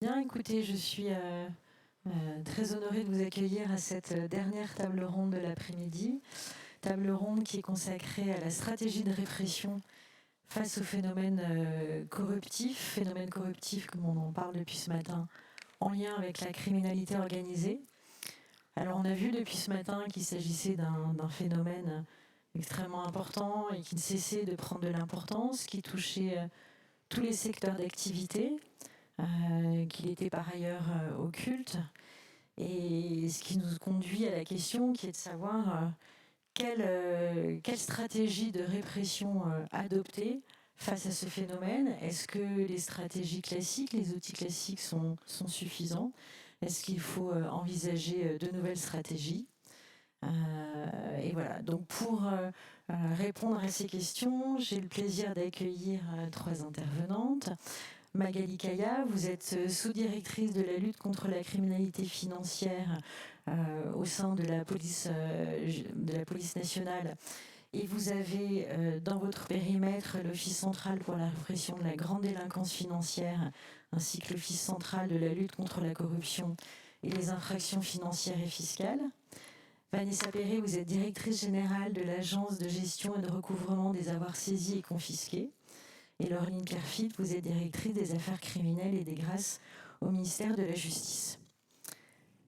Bien, écoutez, je suis très honorée de vous accueillir à cette dernière table ronde de l'après-midi. Table ronde qui est consacrée à la stratégie de répression face aux phénomènes corruptifs comme on en parle depuis ce matin, en lien avec la criminalité organisée. Alors on a vu depuis ce matin qu'il s'agissait d'un phénomène extrêmement important et qui ne cessait de prendre de l'importance, qui touchait tous les secteurs d'activité, qu'il était par ailleurs occulte. Et ce qui nous conduit à la question qui est de savoir quelle stratégie de répression adopter face à ce phénomène. Est-ce que les stratégies classiques, les outils classiques sont suffisants? Est-ce qu'il faut envisager de nouvelles stratégies? Et voilà, donc pour répondre à ces questions, j'ai le plaisir d'accueillir trois intervenantes. Magali Kaya, vous êtes sous-directrice de la lutte contre la criminalité financière au sein de la police nationale. Et vous avez dans votre périmètre l'Office central pour la répression de la grande délinquance financière, ainsi que l'Office central de la lutte contre la corruption et les infractions financières et fiscales. Vanessa Perret, vous êtes directrice générale de l'Agence de gestion et de recouvrement des avoirs saisis et confisqués. Et Laureline Kerfit, vous êtes directrice des affaires criminelles et des grâces au ministère de la Justice.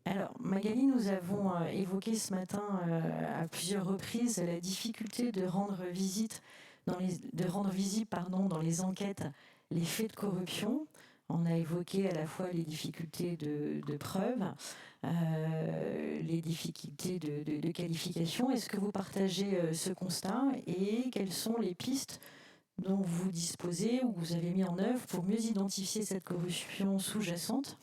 Alors, Magali, nous avons évoqué ce matin à plusieurs reprises la difficulté de rendre visible dans les enquêtes les faits de corruption. On a évoqué à la fois les difficultés de preuve, les difficultés de qualification. Est-ce que vous partagez ce constat et quelles sont les pistes dont vous disposez ou vous avez mis en œuvre pour mieux identifier cette corruption sous-jacente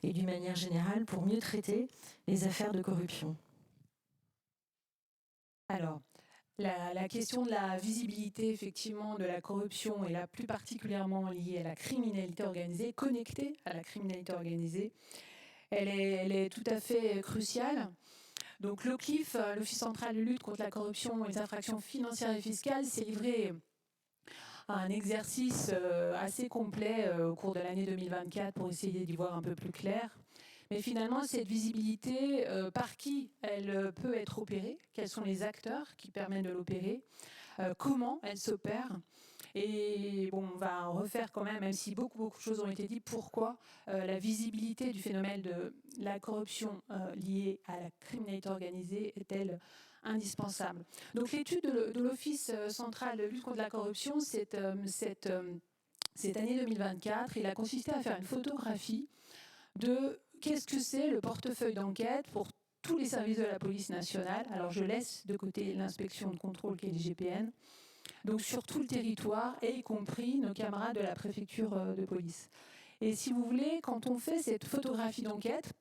et d'une manière générale pour mieux traiter les affaires de corruption? Alors, la question de la visibilité, effectivement, de la corruption, et là plus particulièrement liée à la criminalité organisée, connectée à la criminalité organisée, elle est tout à fait cruciale. Donc l'OCLIF, l'Office central de lutte contre la corruption et les infractions financières et fiscales, s'est livré à un exercice assez complet au cours de l'année 2024 pour essayer d'y voir un peu plus clair. Mais finalement, cette visibilité, par qui elle peut être opérée, quels sont les acteurs qui permettent de l'opérer, comment elle s'opère. Et bon, on va refaire quand même si beaucoup de choses ont été dites, pourquoi la visibilité du phénomène de la corruption liée à la criminalité organisée est-elle indispensable. Donc l'étude de l'Office central de lutte contre la corruption, cette année 2024, il a consisté à faire une photographie de qu'est-ce que c'est le portefeuille d'enquête pour tous les services de la police nationale. Alors je laisse de côté l'inspection de contrôle qui est l'IGPN. Donc sur tout le territoire, et y compris nos camarades de la préfecture de police. Et si vous voulez, quand on fait cette photographie d'enquête,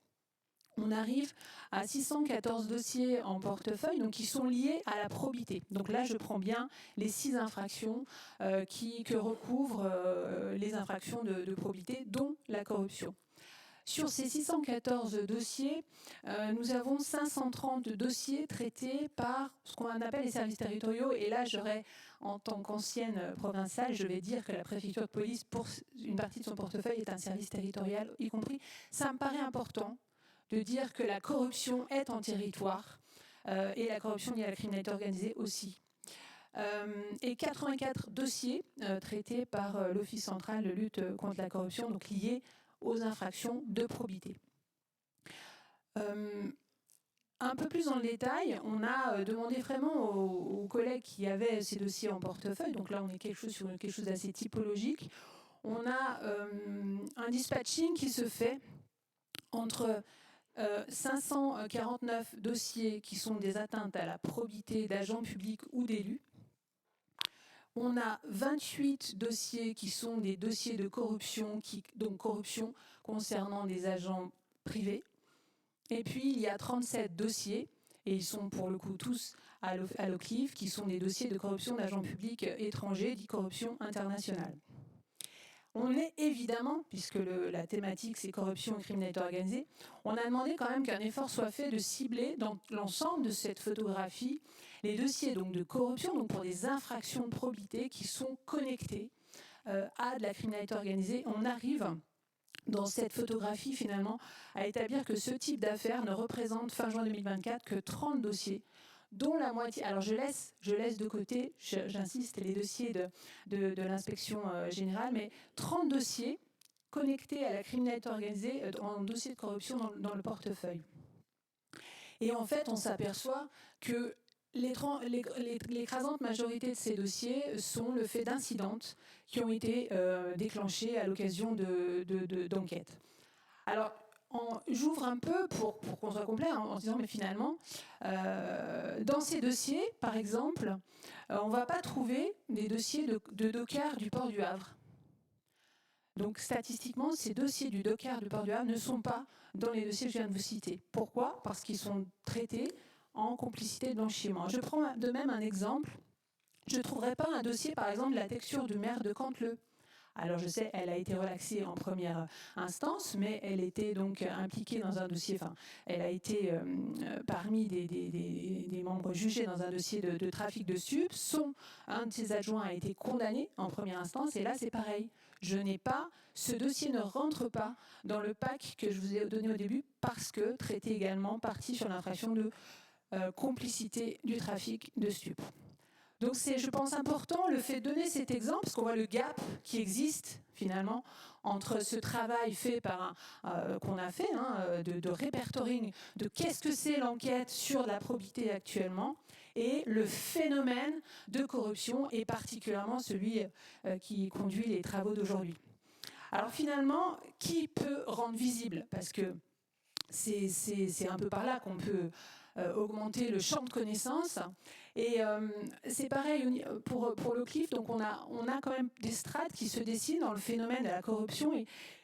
on arrive à 614 dossiers en portefeuille, donc qui sont liés à la probité. Donc là, je prends bien les 6 infractions que recouvrent les infractions de probité, dont la corruption. Sur ces 614 dossiers, nous avons 530 dossiers traités par ce qu'on appelle les services territoriaux. Et là, en tant qu'ancienne provinciale, je vais dire que la préfecture de police, pour une partie de son portefeuille, est un service territorial, y compris. Ça me paraît important de dire que la corruption est en territoire et la corruption liée à la criminalité organisée aussi. Et 84 dossiers traités par l'Office central de lutte contre la corruption, donc liés aux infractions de probité. Un peu plus dans le détail, on a demandé vraiment aux collègues qui avaient ces dossiers en portefeuille, donc là on est sur quelque chose d'assez typologique, on a un dispatching qui se fait entre 549 dossiers qui sont des atteintes à la probité d'agents publics ou d'élus. On a 28 dossiers qui sont des dossiers de corruption, donc corruption concernant des agents privés. Et puis il y a 37 dossiers, et ils sont pour le coup tous à l'OCLIF, qui sont des dossiers de corruption d'agents publics étrangers, dit corruption internationale. On est évidemment, puisque la thématique c'est corruption et criminalité organisée, on a demandé quand même qu'un effort soit fait de cibler dans l'ensemble de cette photographie les dossiers donc, de corruption, donc pour des infractions de probité qui sont connectés à de la criminalité organisée. On arrive dans cette photographie, finalement, à établir que ce type d'affaires ne représente, fin juin 2024, que 30 dossiers, dont la moitié... Alors, je laisse de côté, j'insiste, les dossiers de l'inspection générale, mais 30 dossiers connectés à la criminalité organisée en dossier de corruption dans le portefeuille. Et en fait, on s'aperçoit que l'écrasante majorité de ces dossiers sont le fait d'incidentes qui ont été déclenchés à l'occasion d'enquêtes. Alors, j'ouvre un peu pour qu'on soit complet en disant, mais finalement, dans ces dossiers, par exemple, on ne va pas trouver des dossiers de dockers du port du Havre. Donc, statistiquement, ces dossiers du docker du port du Havre ne sont pas dans les dossiers que je viens de vous citer. Pourquoi ? Parce qu'ils sont traités en complicité de blanchiment. Je prends de même un exemple. Je ne trouverai pas un dossier, par exemple, de la texture du maire de Canteleu. Alors je sais, elle a été relaxée en première instance, mais elle était donc impliquée dans un dossier, enfin, elle a été parmi des membres jugés dans un dossier de trafic de stupes. Un de ses adjoints a été condamné en première instance, et là c'est pareil. Ce dossier ne rentre pas dans le pack que je vous ai donné au début, parce que traité également partie sur l'infraction de complicité du trafic de stupes. Donc c'est, je pense, important le fait de donner cet exemple, parce qu'on voit le gap qui existe finalement entre ce travail fait qu'on a fait de répertoring de qu'est-ce que c'est l'enquête sur la probité actuellement, et le phénomène de corruption, et particulièrement celui qui conduit les travaux d'aujourd'hui. Alors finalement, qui peut rendre visible ? Parce que c'est un peu par là qu'on peut augmenter le champ de connaissances. Et c'est pareil pour l'Oclif, donc on a quand même des strates qui se dessinent dans le phénomène de la corruption,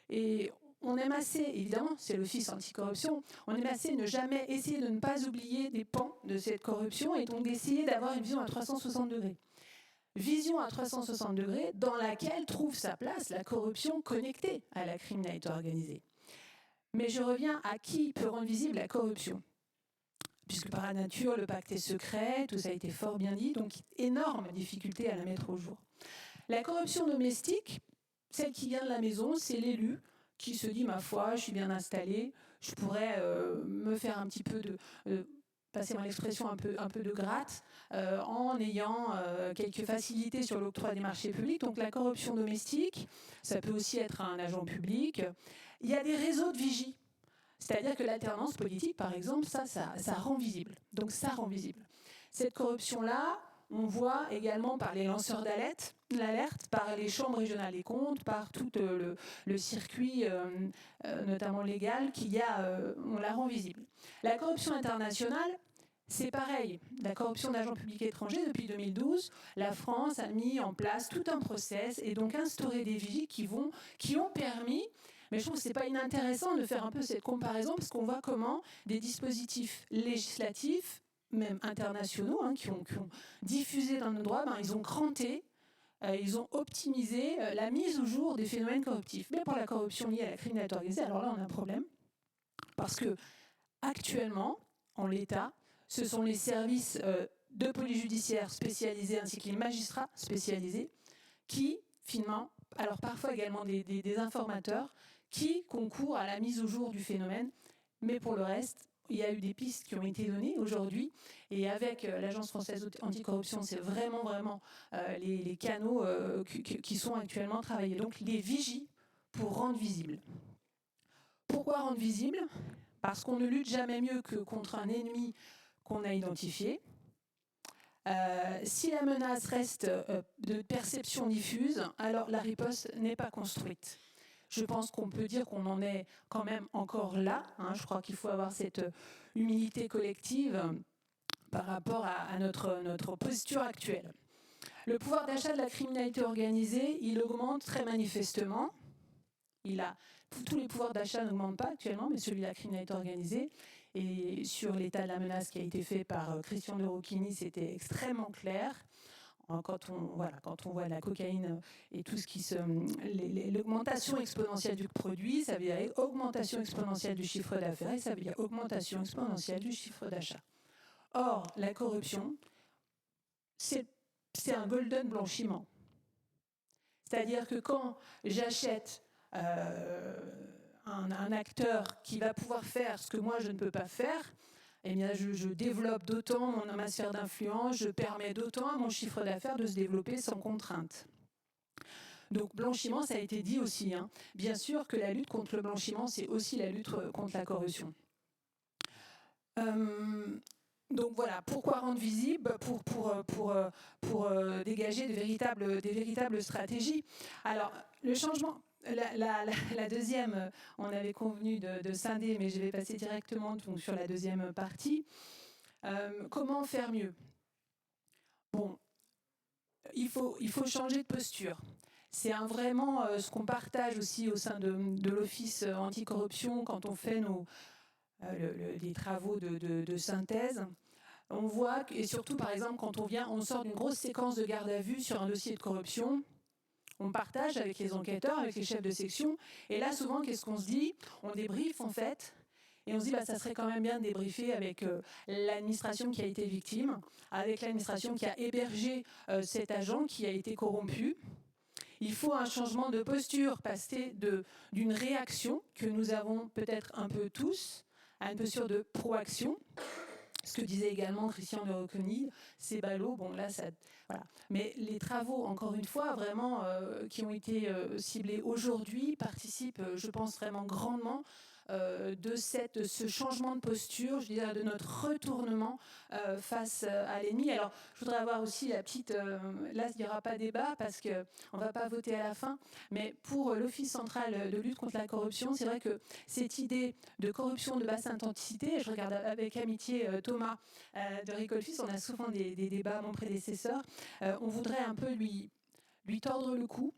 et on aime assez, évidemment, c'est l'Office anticorruption, on aime assez ne jamais essayer de ne pas oublier des pans de cette corruption, et donc d'essayer d'avoir une vision à 360 degrés. Vision à 360 degrés dans laquelle trouve sa place la corruption connectée à la criminalité organisée. Mais je reviens à qui peut rendre visible la corruption. Puisque par nature, le pacte est secret, tout ça a été fort bien dit, donc énorme difficulté à la mettre au jour. La corruption domestique, celle qui vient de la maison, c'est l'élu qui se dit, ma foi, je suis bien installé, je pourrais me faire un petit peu passez-moi l'expression, un peu de gratte, en ayant quelques facilités sur l'octroi des marchés publics. Donc la corruption domestique, ça peut aussi être un agent public. Il y a des réseaux de vigie. C'est-à-dire que l'alternance politique, par exemple, ça rend visible. Donc ça rend visible. Cette corruption-là, on voit également par les lanceurs d'alerte, par les chambres régionales des comptes, par tout le circuit, notamment légal, on la rend visible. La corruption internationale, c'est pareil. La corruption d'agents publics étrangers, depuis 2012, la France a mis en place tout un process et donc instauré des vigies qui ont permis... Mais je trouve que ce n'est pas inintéressant de faire un peu cette comparaison, parce qu'on voit comment des dispositifs législatifs, même internationaux, qui ont diffusé dans nos droits, ils ont cranté, ils ont optimisé la mise au jour des phénomènes corruptifs. Mais pour la corruption liée à la criminalité organisée, alors là on a un problème, parce que actuellement, en l'état, ce sont les services de police judiciaire spécialisés ainsi que les magistrats spécialisés qui, finalement, alors parfois également des informateurs, qui concourent à la mise au jour du phénomène. Mais pour le reste, il y a eu des pistes qui ont été données aujourd'hui. Et avec l'Agence française anticorruption, c'est vraiment les canaux qui sont actuellement travaillés. Donc les vigies pour rendre visible. Pourquoi rendre visible ? Parce qu'on ne lutte jamais mieux que contre un ennemi qu'on a identifié. Si la menace reste de perception diffuse, alors la riposte n'est pas construite. Je pense qu'on peut dire qu'on en est quand même encore là. Je crois qu'il faut avoir cette humilité collective par rapport à notre posture actuelle. Le pouvoir d'achat de la criminalité organisée, il augmente très manifestement. Tous les pouvoirs d'achat n'augmentent pas actuellement, mais celui de la criminalité organisée. Et sur l'état de la menace qui a été fait par Christian de Rocchini, c'était extrêmement clair. Quand on voit la cocaïne et tout ce qui l'augmentation exponentielle du produit, ça veut dire augmentation exponentielle du chiffre d'affaires, et ça veut dire augmentation exponentielle du chiffre d'achat. Or, la corruption, c'est un golden blanchiment. C'est-à-dire que quand j'achète un acteur qui va pouvoir faire ce que moi je ne peux pas faire, eh bien je développe d'autant ma sphère d'influence, je permets d'autant à mon chiffre d'affaires de se développer sans contrainte. Donc blanchiment, ça a été dit aussi. Hein. Bien sûr que la lutte contre le blanchiment, c'est aussi la lutte contre la corruption. Donc voilà, pourquoi rendre visible? Pour dégager de véritables stratégies. Alors, le changement, la deuxième, on avait convenu de scinder, mais je vais passer directement donc, sur la deuxième partie. Comment faire mieux? Bon, il faut changer de posture. C'est vraiment ce qu'on partage aussi au sein de l'Office anticorruption quand on fait des travaux de synthèse. On voit, et surtout par exemple quand on sort d'une grosse séquence de garde à vue sur un dossier de corruption, on partage avec les enquêteurs, avec les chefs de section, et là souvent qu'est-ce qu'on se dit? On débriefe en fait, et on se dit ça serait quand même bien de débriefer avec l'administration qui a été victime, avec l'administration qui a hébergé cet agent qui a été corrompu. Il faut un changement de posture, passer d'une réaction que nous avons peut-être un peu tous à une posture de proaction. Ce que disait également Christian de Recony, c'est ballot, bon là ça... Voilà. Mais les travaux, encore une fois, vraiment, qui ont été ciblés aujourd'hui, participent, je pense, vraiment grandement de ce changement de posture, je dirais, de notre retournement face à l'ennemi. Alors, je voudrais avoir aussi la petite... là, il n'y aura pas débat parce qu'on ne va pas voter à la fin, mais pour l'Office central de lutte contre la corruption, c'est vrai que cette idée de corruption de basse intensité, je regarde avec amitié Thomas de Ricolfis, on a souvent des débats, mon prédécesseur, on voudrait un peu lui tordre le cou,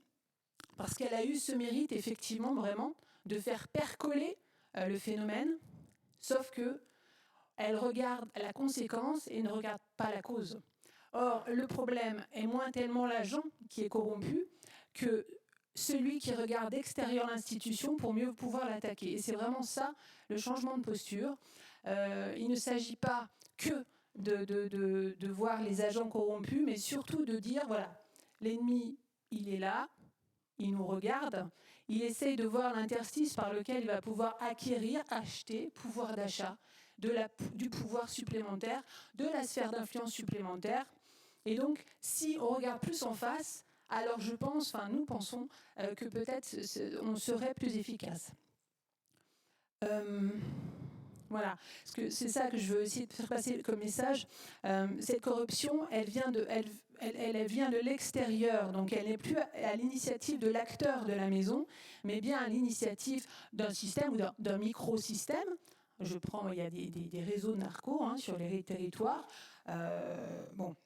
parce qu'elle a eu ce mérite, effectivement, vraiment, de faire percoler le phénomène, sauf que elle regarde la conséquence et ne regarde pas la cause. Or, le problème est moins tellement l'agent qui est corrompu que celui qui regarde extérieur l'institution pour mieux pouvoir l'attaquer. Et c'est vraiment ça, le changement de posture. Il ne s'agit pas que de voir les agents corrompus, mais surtout de dire, voilà, l'ennemi, il est là, il nous regarde, il essaye de voir l'interstice par lequel il va pouvoir acquérir, acheter, pouvoir d'achat, du pouvoir supplémentaire, de la sphère d'influence supplémentaire. Et donc, si on regarde plus en face, alors je pense, enfin nous pensons que peut-être on serait plus efficace. Voilà, parce que c'est ça que je veux essayer de faire passer comme message. Cette corruption, elle vient de l'extérieur, donc elle n'est plus à l'initiative de l'acteur de la maison, mais bien à l'initiative d'un système ou d'un micro-système. Je prends, il y a des réseaux de narcos hein, sur les territoires. Bon.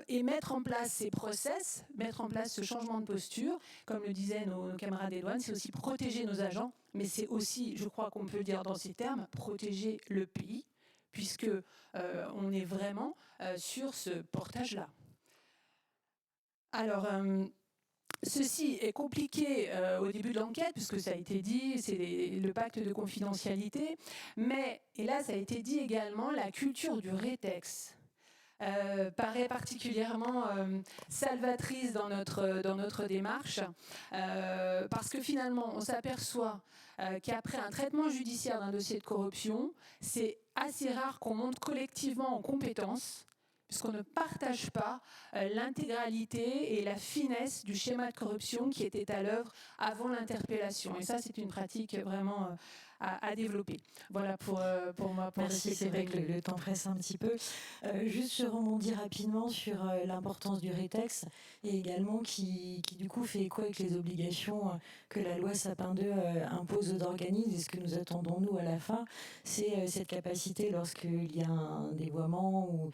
Et mettre en place ces process, mettre en place ce changement de posture, comme le disaient nos camarades des douanes, c'est aussi protéger nos agents, mais c'est aussi, je crois qu'on peut le dire dans ces termes, protéger le pays, puisque on est vraiment sur ce portage-là. Alors, ceci est compliqué au début de l'enquête, puisque ça a été dit, c'est le pacte de confidentialité, mais, et là ça a été dit également, la culture du rétex paraît particulièrement salvatrice dans notre démarche, parce que finalement on s'aperçoit qu'après un traitement judiciaire d'un dossier de corruption, c'est assez rare qu'on monte collectivement en compétences, puisqu'on ne partage pas l'intégralité et la finesse du schéma de corruption qui était à l'œuvre avant l'interpellation. Et ça, c'est une pratique vraiment à développer. Voilà pour moi. Merci, c'est vrai que le temps presse un petit peu. Juste je rebondis rapidement sur l'importance du rétex et également qui du coup fait écho avec les obligations que la loi Sapin 2 impose aux organismes. Et ce que nous attendons nous à la fin, c'est cette capacité lorsqu'il y a un dévoiement ou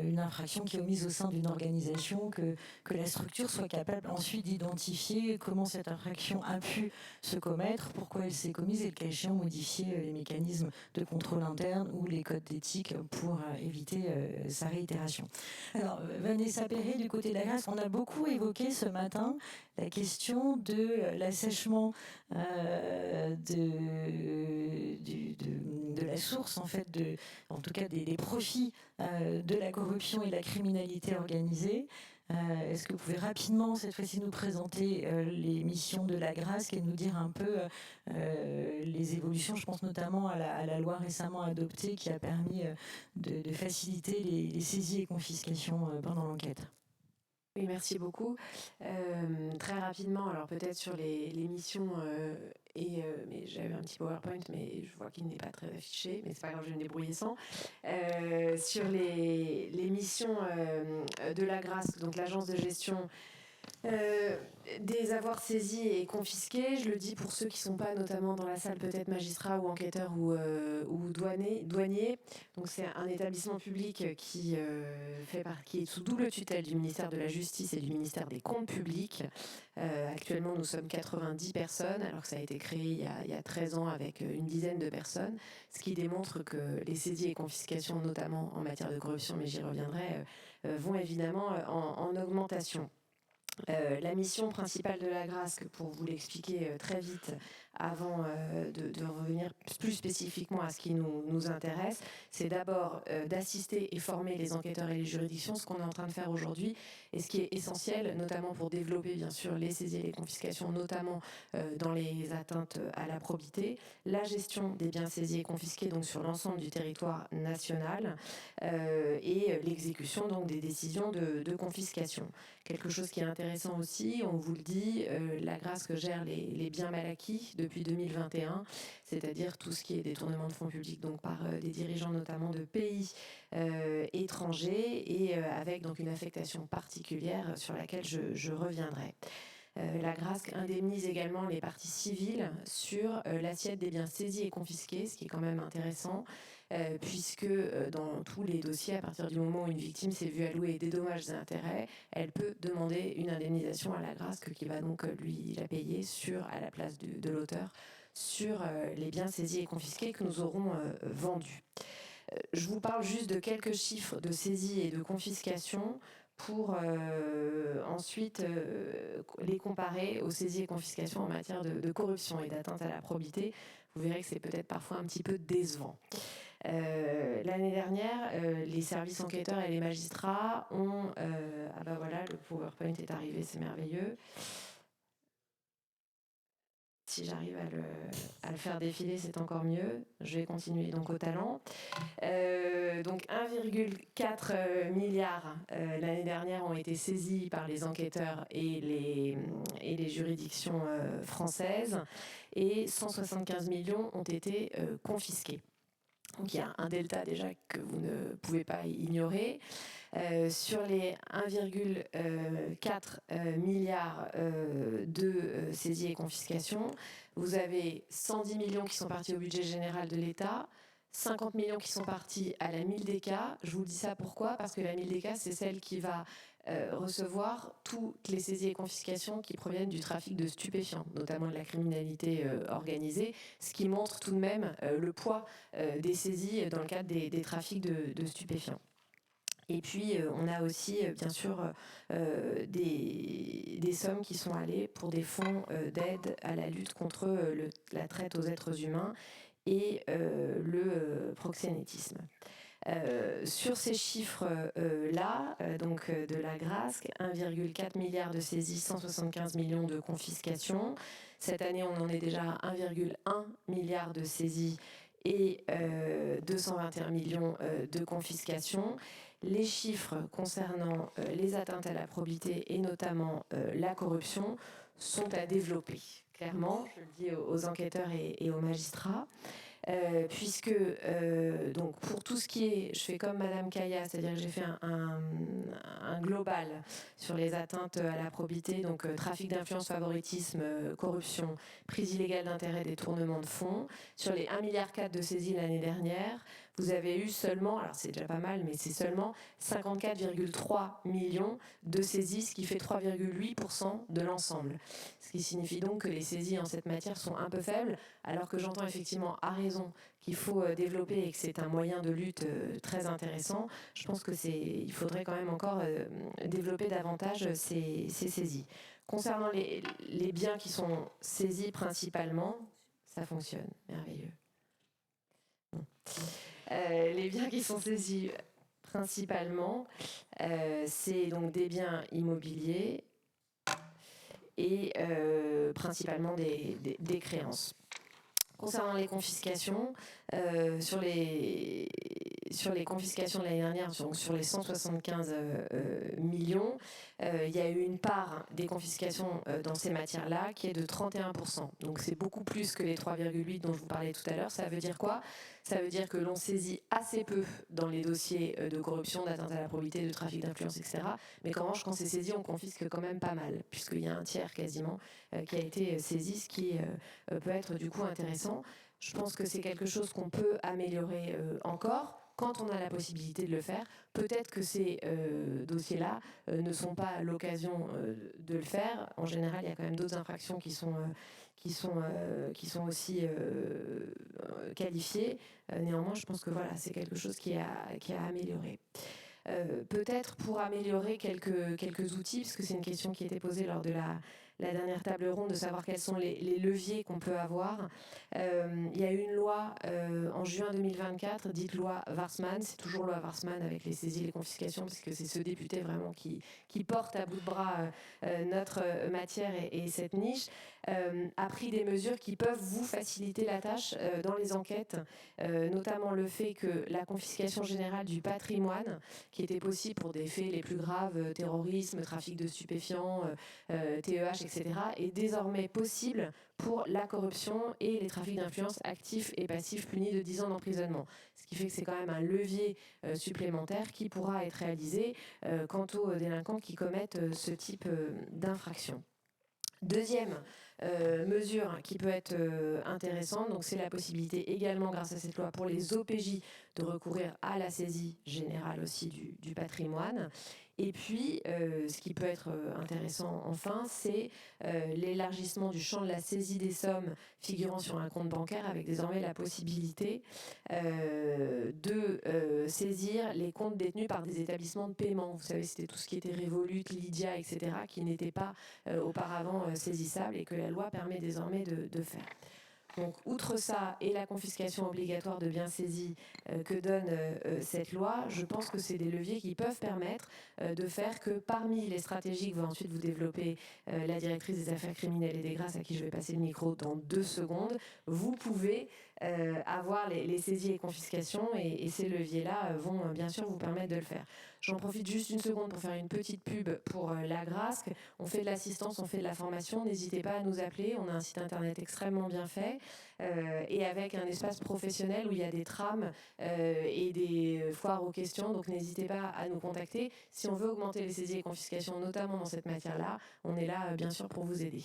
une infraction qui est omise au sein d'une organisation, que la structure soit capable ensuite d'identifier comment cette infraction a pu se commettre, pourquoi elle s'est commise et le cas échéant modifier les mécanismes de contrôle interne ou les codes d'éthique pour éviter sa réitération. Alors Vanessa Perret du côté de la Grèce, on a beaucoup évoqué ce matin la question de l'assèchement de la source en fait, en tout cas des profits de la corruption et de la criminalité organisée. Est-ce que vous pouvez rapidement, cette fois-ci, nous présenter les missions de l'Agrasc et nous dire un peu les évolutions? Je pense notamment à la loi récemment adoptée qui a permis de faciliter les saisies et confiscations pendant l'enquête. Oui, merci beaucoup. Très rapidement, alors peut-être sur les missions, mais j'avais un petit PowerPoint, mais je vois qu'il n'est pas très affiché, mais c'est pas grave, je vais me débrouiller sans. Sur les missions de l'Agrasc, donc l'agence de gestion des avoirs saisis et confisqués, je le dis pour ceux qui ne sont pas notamment dans la salle, peut-être magistrats ou enquêteurs ou douaniers. Donc c'est un établissement public qui est sous double tutelle du ministère de la Justice et du ministère des Comptes publics. Actuellement, nous sommes 90 personnes, alors que ça a été créé il y a 13 ans avec une dizaine de personnes, ce qui démontre que les saisies et confiscations, notamment en matière de corruption, mais j'y reviendrai, vont évidemment en augmentation. La mission principale de l'Agrasc, pour vous l'expliquer très vite avant de revenir plus spécifiquement à ce qui nous intéresse, c'est d'abord d'assister et former les enquêteurs et les juridictions, ce qu'on est en train de faire aujourd'hui, et ce qui est essentiel, notamment pour développer bien sûr les saisies et les confiscations, notamment dans les atteintes à la probité, la gestion des biens saisis et confisqués donc sur l'ensemble du territoire national et l'exécution donc des décisions de confiscation. Quelque chose qui est intéressant aussi, on vous le dit, l'Agrasc gère les biens mal acquis depuis 2021, c'est-à-dire tout ce qui est détournement de fonds publics donc par des dirigeants notamment de pays étrangers et avec donc une affectation particulière sur laquelle je reviendrai. L'Agrasc indemnise également les parties civiles sur l'assiette des biens saisis et confisqués, ce qui est quand même intéressant, puisque dans tous les dossiers, à partir du moment où une victime s'est vue allouer des dommages et intérêts, elle peut demander une indemnisation à l'Agrasc qui va donc lui la payer à la place de l'auteur sur les biens saisis et confisqués que nous aurons vendus. Je vous parle juste de quelques chiffres de saisie et de confiscation pour ensuite les comparer aux saisies et confiscations en matière de corruption et d'atteinte à la probité. Vous verrez que c'est peut-être parfois un petit peu décevant. L'année dernière, les services enquêteurs et les magistrats ont... ah bah voilà, le PowerPoint est arrivé, c'est merveilleux. Si j'arrive à le faire défiler, c'est encore mieux. Je vais continuer donc au talent. Donc 1,4 milliard l'année dernière ont été saisis par les enquêteurs et les juridictions françaises et 175 millions ont été confisqués. Donc il y a un delta déjà que vous ne pouvez pas ignorer. Sur les 1,4 milliard de saisies et confiscations, vous avez 110 millions qui sont partis au budget général de l'État, 50 millions qui sont partis à la Mildeca. Je vous dis ça pourquoi? Parce que la Mildeca, c'est celle qui va recevoir toutes les saisies et confiscations qui proviennent du trafic de stupéfiants, notamment de la criminalité organisée, ce qui montre tout de même le poids des saisies dans le cadre des trafics de stupéfiants. Et puis, on a aussi, bien sûr, des sommes qui sont allées pour des fonds d'aide à la lutte contre la traite aux êtres humains et le proxénétisme. Sur ces chiffres-là, donc de l'Agrasc, 1,4 milliard de saisies, 175 millions de confiscations. Cette année, on en est déjà à 1,1 milliard de saisies et 221 millions de confiscations. Les chiffres concernant les atteintes à la probité et notamment la corruption sont à développer. Clairement, je le dis aux enquêteurs et aux magistrats. Puisque donc pour tout ce qui est, je fais comme Madame Kaya, c'est-à-dire que j'ai fait un global sur les atteintes à la probité, donc trafic d'influence, favoritisme, corruption, prise illégale d'intérêt, détournement de fonds. Sur les 1,4 milliard de saisies l'année dernière, vous avez eu seulement, alors c'est déjà pas mal, mais c'est seulement 54,3 millions de saisies, ce qui fait 3,8% de l'ensemble. Ce qui signifie donc que les saisies en cette matière sont un peu faibles, alors que j'entends effectivement à raison qu'il faut développer et que c'est un moyen de lutte très intéressant. Je pense qu'il faudrait quand même encore développer davantage ces saisies. Concernant les biens qui sont saisis principalement, ça fonctionne, merveilleux. Les biens qui sont saisis principalement, c'est donc des biens immobiliers et principalement des créances. Concernant les confiscations, sur les confiscations de l'année dernière, donc sur les 175 millions, il y a eu une part des confiscations dans ces matières-là qui est de 31%. Donc c'est beaucoup plus que les 3,8 dont je vous parlais tout à l'heure. Ça veut dire quoi ? Ça veut dire que l'on saisit assez peu dans les dossiers de corruption, d'atteinte à la probité, de trafic d'influence, etc. Mais qu'en revanche, quand c'est saisi, on confisque quand même pas mal, puisqu'il y a un tiers quasiment qui a été saisi, ce qui peut être du coup intéressant. Je pense que c'est quelque chose qu'on peut améliorer encore quand on a la possibilité de le faire. Peut-être que ces dossiers-là ne sont pas l'occasion de le faire. En général, il y a quand même d'autres infractions qui sont aussi qualifiées. Néanmoins, je pense que voilà, c'est quelque chose qui a amélioré. Peut-être pour améliorer quelques outils, parce que c'est une question qui a été posée lors de la dernière table ronde, de savoir quels sont les leviers qu'on peut avoir. Il y a eu une loi en juin 2024, dite loi Warsmann. C'est toujours loi Warsmann avec les saisies et les confiscations, parce que c'est ce député vraiment qui porte à bout de bras notre matière et cette niche, a pris des mesures qui peuvent vous faciliter la tâche dans les enquêtes, notamment le fait que la confiscation générale du patrimoine, qui était possible pour des faits les plus graves, terrorisme, trafic de stupéfiants, TEH, etc., est désormais possible pour la corruption et les trafics d'influence actifs et passifs punis de 10 ans d'emprisonnement. Ce qui fait que c'est quand même un levier supplémentaire qui pourra être réalisé quant aux délinquants qui commettent ce type d'infraction. Deuxième mesure qui peut être intéressante, donc c'est la possibilité également grâce à cette loi pour les OPJ de recourir à la saisie générale aussi du patrimoine. Et puis, ce qui peut être intéressant enfin, c'est l'élargissement du champ de la saisie des sommes figurant sur un compte bancaire, avec désormais la possibilité de saisir les comptes détenus par des établissements de paiement. Vous savez, c'était tout ce qui était Revolut, Lydia, etc., qui n'était pas auparavant saisissable et que la loi permet désormais de faire. Donc, outre ça et la confiscation obligatoire de biens saisis que donne cette loi, je pense que c'est des leviers qui peuvent permettre de faire que parmi les stratégies que va ensuite vous développer la directrice des affaires criminelles et des grâces, à qui je vais passer le micro dans 2 secondes, vous pouvez avoir les saisies et confiscations, et ces leviers-là vont bien sûr vous permettre de le faire. J'en profite juste une seconde pour faire une petite pub pour la GRASC. On fait de l'assistance, on fait de la formation. N'hésitez pas à nous appeler. On a un site internet extrêmement bien fait et avec un espace professionnel où il y a des trams et des foires aux questions. Donc n'hésitez pas à nous contacter. Si on veut augmenter les saisies et confiscations, notamment dans cette matière-là, on est là bien sûr pour vous aider.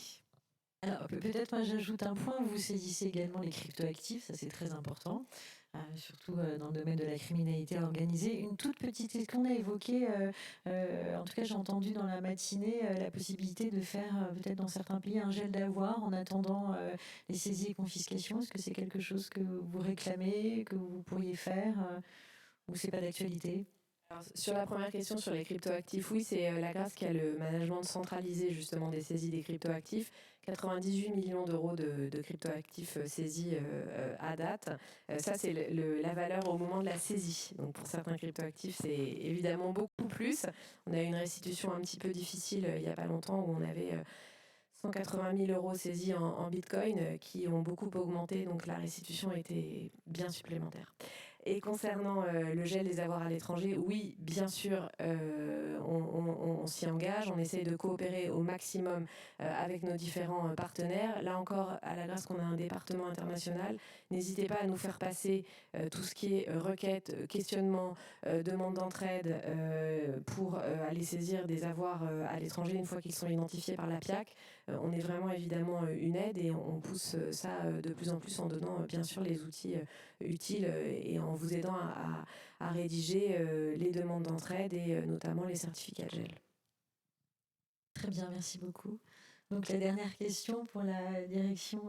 Alors peut-être moi j'ajoute un point, vous saisissez également les cryptoactifs, ça c'est très important. Surtout dans le domaine de la criminalité organisée. Une toute petite chose qu'on a évoquée, en tout cas j'ai entendu dans la matinée la possibilité de faire peut-être dans certains pays un gel d'avoir en attendant les saisies et confiscations. Est-ce que c'est quelque chose que vous réclamez, que vous pourriez faire ou c'est pas d'actualité ? Alors, sur la première question sur les cryptoactifs, oui, c'est la GRASC qui a le management centralisé justement des saisies des cryptoactifs. 98 millions d'euros de cryptoactifs saisis à date. Ça, c'est la valeur au moment de la saisie. Donc pour certains cryptoactifs, c'est évidemment beaucoup plus. On a eu une restitution un petit peu difficile il n'y a pas longtemps où on avait 180 000 euros saisis en bitcoin qui ont beaucoup augmenté. Donc la restitution était bien supplémentaire. Et concernant le gel des avoirs à l'étranger, oui, bien sûr, on s'y engage. On essaie de coopérer au maximum avec nos différents partenaires. Là encore, à la grâce qu'on a un département international, n'hésitez pas à nous faire passer tout ce qui est requête, questionnement, demande d'entraide pour aller saisir des avoirs à l'étranger une fois qu'ils sont identifiés par la PIAC. On est vraiment évidemment une aide et on pousse ça de plus en plus en donnant bien sûr les outils utiles et en vous aidant à rédiger les demandes d'entraide et notamment les certificats de gel. Très bien, merci beaucoup. Donc la dernière question pour la direction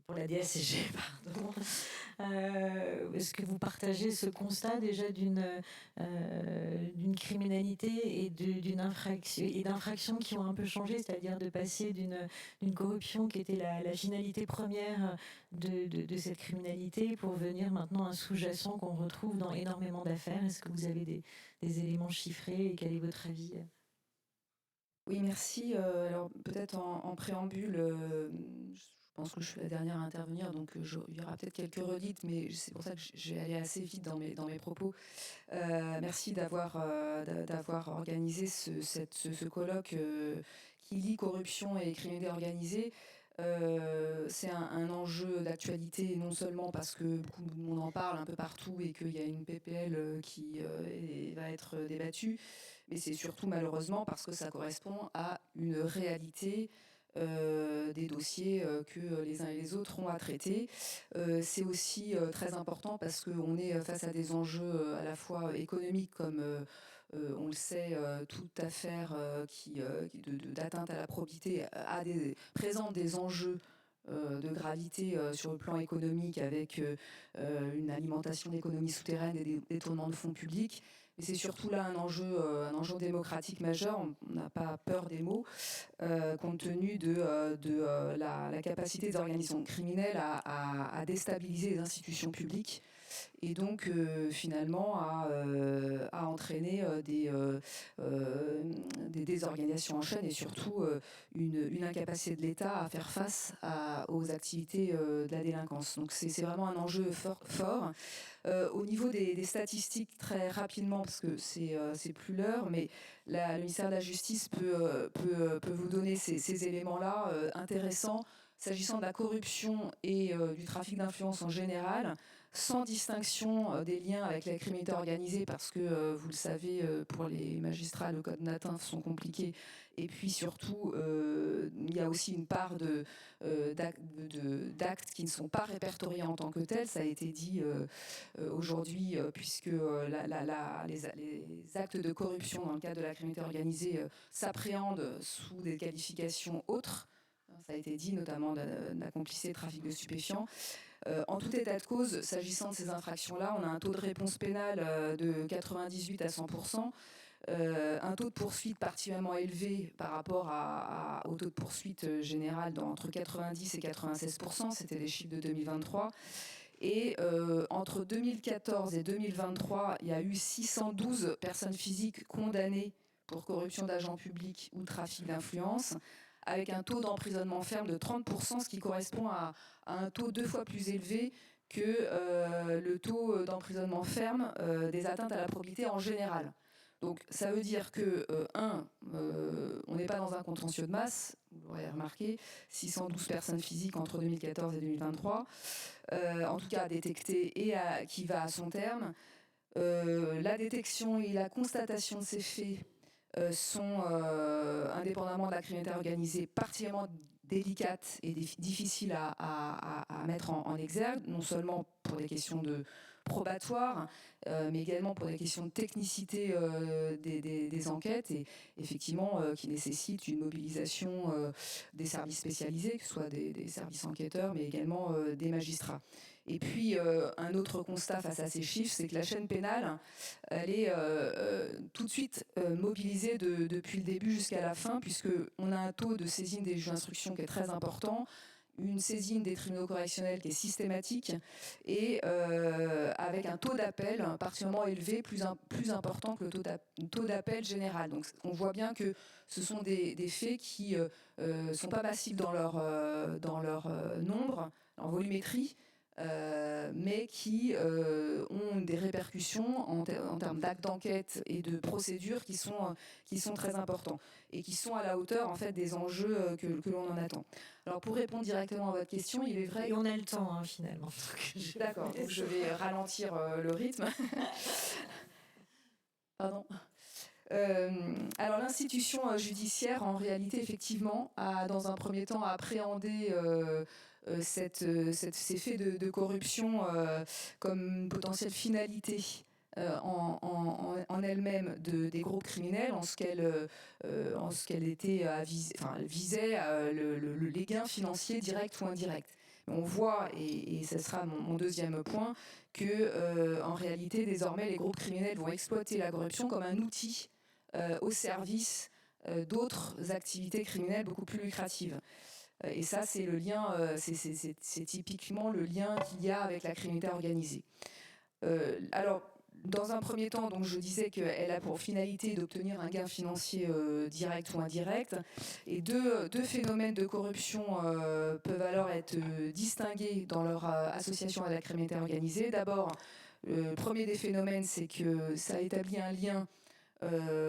pour la DSCG, pardon. Est-ce que vous partagez ce constat déjà d'une d'une criminalité et d'infractions qui ont un peu changé, c'est-à-dire de passer d'une corruption qui était la finalité première de cette criminalité pour venir maintenant un sous-jacent qu'on retrouve dans énormément d'affaires. Est-ce que vous avez des éléments chiffrés et quel est votre avis ? Oui, merci. Alors peut-être en préambule, je pense que je suis la dernière à intervenir, donc il y aura peut-être quelques redites, mais c'est pour ça que je vais aller assez vite dans mes propos. Merci d'avoir organisé ce colloque qui lie corruption et criminalité organisée. C'est un enjeu d'actualité, non seulement parce que beaucoup de monde en parle un peu partout et qu'il y a une PPL qui va être débattue, mais c'est surtout malheureusement parce que ça correspond à une réalité des dossiers que les uns et les autres ont à traiter. C'est aussi très important parce qu'on est face à des enjeux à la fois économiques comme on le sait, toute affaire d'atteinte à la probité présente des enjeux de gravité sur le plan économique avec une alimentation d'économie souterraine et des détournements de fonds publics. Mais c'est surtout là un enjeu démocratique majeur, on n'a pas peur des mots, compte tenu de la capacité des organisations criminelles à déstabiliser les institutions publiques et donc finalement à entraîner des désorganisations en chaîne et surtout une incapacité de l'État à faire face aux activités de la délinquance. Donc c'est vraiment un enjeu fort. Au niveau des statistiques, très rapidement, parce que c'est plus l'heure, mais le ministère de la Justice peut vous donner ces éléments-là intéressants s'agissant de la corruption et du trafic d'influence en général, sans distinction des liens avec la criminalité organisée, parce que, vous le savez, pour les magistrats, le code natin sont compliqués. Et puis surtout, il y a aussi une part d'actes qui ne sont pas répertoriés en tant que tels. Ça a été dit aujourd'hui, puisque les actes de corruption dans le cadre de la criminalité organisée s'appréhendent sous des qualifications autres. Ça a été dit, notamment de la complicité de trafic de stupéfiants. En tout état de cause, s'agissant de ces infractions-là, on a un taux de réponse pénale de 98 à 100%, un taux de poursuite particulièrement élevé par rapport au taux de poursuite général entre 90 et 96%, c'était les chiffres de 2023. Et entre 2014 et 2023, il y a eu 612 personnes physiques condamnées pour corruption d'agents publics ou trafic d'influence, avec un taux d'emprisonnement ferme de 30%, ce qui correspond à un taux 2 fois plus élevé que le taux d'emprisonnement ferme des atteintes à la probité en général. Donc ça veut dire que, on n'est pas dans un contentieux de masse, vous l'aurez remarqué, 612 personnes physiques entre 2014 et 2023, en tout cas détectées et qui va à son terme. La détection et la constatation de ces faits sont, indépendamment de la criminalité organisée, particulièrement délicates et difficiles à mettre en exergue, non seulement pour des questions probatoires, mais également pour des questions de technicité des enquêtes et effectivement qui nécessitent une mobilisation des services spécialisés, que ce soit des services enquêteurs, mais également des magistrats. Et puis, un autre constat face à ces chiffres, c'est que la chaîne pénale, elle est tout de suite mobilisée depuis le début jusqu'à la fin, puisqu'on a un taux de saisine des juges d'instruction qui est très important, une saisine des tribunaux correctionnels qui est systématique, et avec un taux d'appel particulièrement élevé, plus important que le taux d'appel général. Donc on voit bien que ce sont des faits qui ne sont pas massifs dans leur nombre, en volumétrie, mais qui ont des répercussions en termes d'actes d'enquête et de procédures qui sont très importants et qui sont à la hauteur en fait des enjeux que l'on en attend. Alors pour répondre directement à votre question, il est vrai... Et on a le temps finalement. D'accord, donc je vais ralentir le rythme. Pardon. Alors l'institution judiciaire, en réalité, effectivement, a dans un premier temps appréhendé ces faits de corruption comme une potentielle finalité en elle-même des groupes criminels, en ce qu'elle était visait les gains financiers directs ou indirects. On voit, et ce sera mon deuxième point, que en réalité, désormais, les groupes criminels vont exploiter la corruption comme un outil au service d'autres activités criminelles beaucoup plus lucratives. Et ça, c'est le lien, c'est typiquement le lien qu'il y a avec la criminalité organisée. Alors, dans un premier temps, donc, je disais qu'elle a pour finalité d'obtenir un gain financier direct ou indirect. Et deux phénomènes de corruption peuvent alors être distingués dans leur association à la criminalité organisée. D'abord, le premier des phénomènes, c'est que ça établit un lien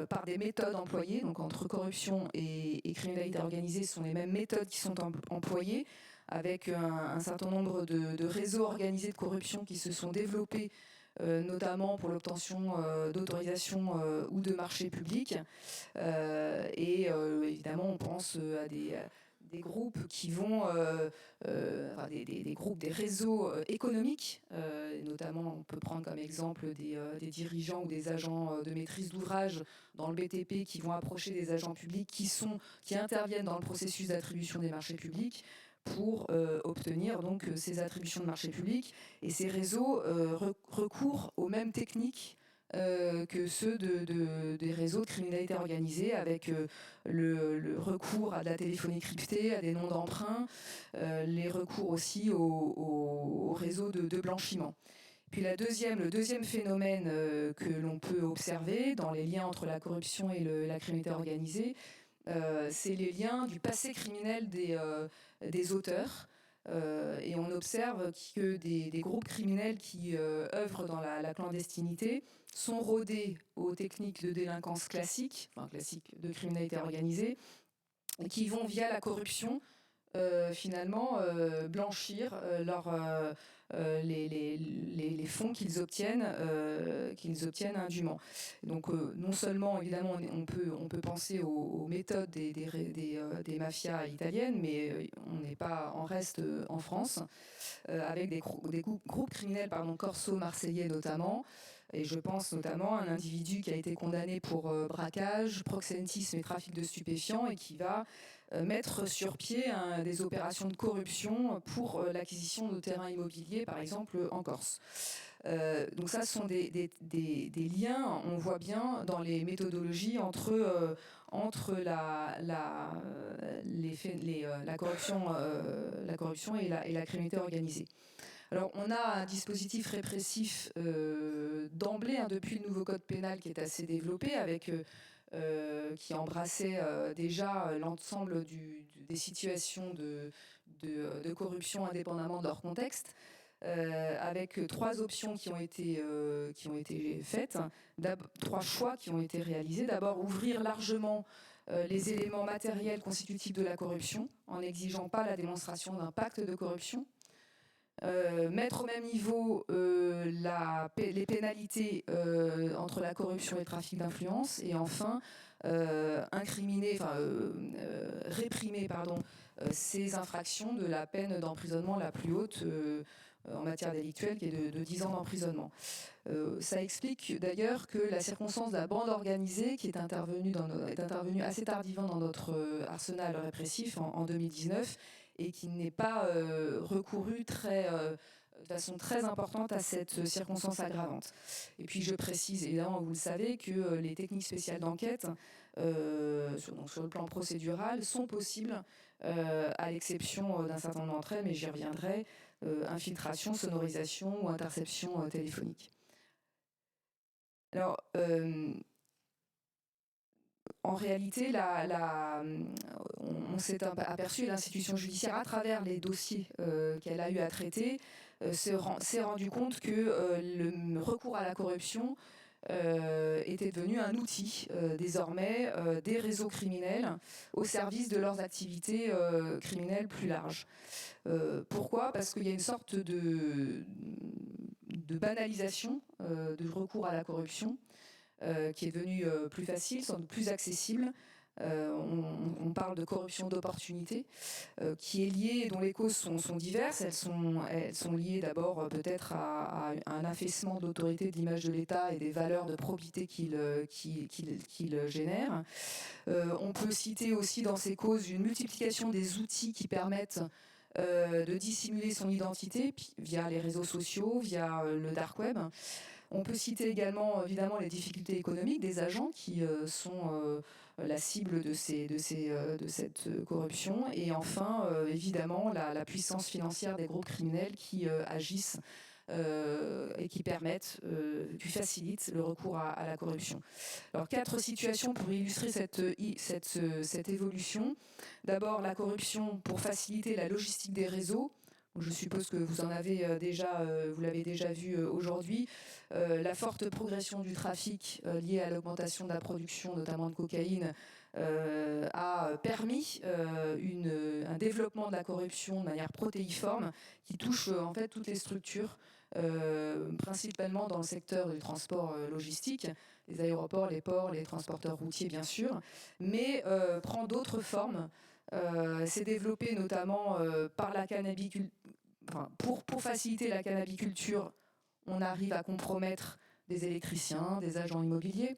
par des méthodes employées, donc entre corruption et criminalité organisée, ce sont les mêmes méthodes qui sont employées, avec un certain nombre de réseaux organisés de corruption qui se sont développés, notamment pour l'obtention d'autorisations ou de marchés publics. Évidemment, on pense à des groupes qui vont, des groupes, des réseaux économiques, notamment on peut prendre comme exemple des dirigeants ou des agents de maîtrise d'ouvrage dans le BTP qui vont approcher des agents publics qui interviennent dans le processus d'attribution des marchés publics pour obtenir donc ces attributions de marchés publics. Et ces réseaux recourent aux mêmes techniques que ceux des réseaux de criminalité organisée, avec le recours à de la téléphonie cryptée, à des noms d'emprunt, les recours aussi au réseau de blanchiment. Puis le deuxième phénomène que l'on peut observer dans les liens entre la corruption et la criminalité organisée, c'est les liens du passé criminel des auteurs. Et on observe que des groupes criminels qui œuvrent dans la clandestinité sont rodés aux techniques de délinquance classiques de criminalité organisée, et qui vont via la corruption finalement blanchir les fonds qu'ils obtiennent indûment. Donc non seulement évidemment on peut penser aux méthodes des mafias italiennes, mais on n'est pas en reste en France, avec des groupes criminels corso marseillais notamment. Et je pense notamment à un individu qui a été condamné pour braquage, proxénétisme et trafic de stupéfiants, et qui va mettre sur pied des opérations de corruption pour l'acquisition de terrains immobiliers, par exemple en Corse. Donc ça, ce sont des liens, on voit bien dans les méthodologies entre la corruption et la criminalité organisée. Alors, on a un dispositif répressif d'emblée, depuis le nouveau code pénal qui est assez développé, qui embrassait déjà l'ensemble des situations de corruption indépendamment de leur contexte, avec 3 options qui ont été faites, 3 choix qui ont été réalisés. D'abord, ouvrir largement les éléments matériels constitutifs de la corruption, en n'exigeant pas la démonstration d'un pacte de corruption. Mettre au même niveau les pénalités entre la corruption et le trafic d'influence, et enfin réprimer ces infractions de la peine d'emprisonnement la plus haute en matière délictuelle, qui est de 10 ans d'emprisonnement. Ça explique d'ailleurs que la circonstance de la bande organisée, qui est intervenue assez tardivement dans notre arsenal répressif en 2019, et qui n'est pas recouru de façon très importante à cette circonstance aggravante. Et puis je précise, évidemment, vous le savez, que les techniques spéciales d'enquête, sur le plan procédural, sont possibles, à l'exception d'un certain nombre d'entre elles, mais j'y reviendrai, infiltration, sonorisation ou interception téléphonique. Alors, en réalité, on s'est aperçu, l'institution judiciaire, à travers les dossiers qu'elle a eu à traiter, s'est rendu compte que le recours à la corruption était devenu un outil, désormais, des réseaux criminels au service de leurs activités criminelles plus larges. Pourquoi ? Parce qu'il y a une sorte de banalisation du recours à la corruption, qui est devenu plus facile, sans doute plus accessible. On parle de corruption d'opportunité, qui est liée, dont les causes sont diverses. Elles sont liées d'abord peut-être à un affaissement de l'autorité de l'image de l'État et des valeurs de probité qu'il génère. On peut citer aussi dans ces causes une multiplication des outils qui permettent de dissimuler son identité via les réseaux sociaux, via le dark web. On peut citer également évidemment les difficultés économiques des agents qui sont la cible de cette corruption. Et enfin, évidemment, la puissance financière des groupes criminels qui agissent et qui facilitent le recours à la corruption. Alors, 4 situations pour illustrer cette évolution. D'abord, la corruption pour faciliter la logistique des réseaux. Je suppose que vous l'avez déjà vu aujourd'hui. La forte progression du trafic liée à l'augmentation de la production, notamment de cocaïne, a permis un développement de la corruption de manière protéiforme qui touche en fait toutes les structures, principalement dans le secteur du transport logistique, les aéroports, les ports, les transporteurs routiers bien sûr, mais prend d'autres formes. C'est développé notamment par la cannabiculture. Enfin, pour faciliter la cannabiculture, on arrive à compromettre des électriciens, des agents immobiliers.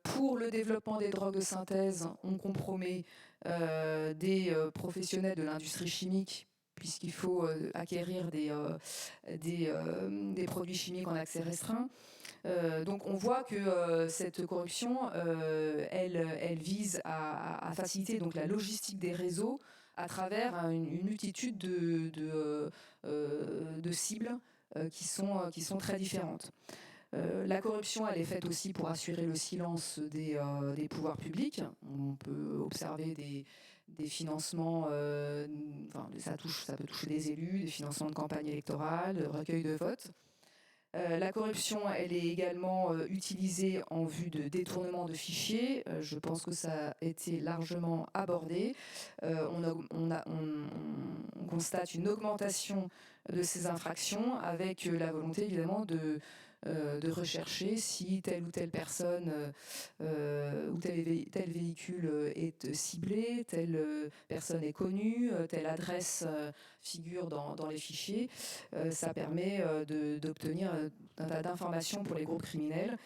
Pour le développement des drogues de synthèse, on compromet des professionnels de l'industrie chimique, puisqu'il faut acquérir des produits chimiques en accès restreint. Donc on voit que cette corruption, elle vise à faciliter donc la logistique des réseaux à travers une multitude de cibles qui sont très différentes. La corruption, elle est faite aussi pour assurer le silence des pouvoirs publics. On peut observer des financements, ça peut toucher des élus, des financements de campagne électorale, de recueil de votes. La corruption, elle est également utilisée en vue de détournement de fichiers. Je pense que ça a été largement abordé. On constate une augmentation de ces infractions avec la volonté évidemment de rechercher si telle ou telle personne ou tel véhicule est ciblé, telle personne est connue, telle adresse figure dans les fichiers. Ça permet d'obtenir un tas d'informations pour les groupes criminels.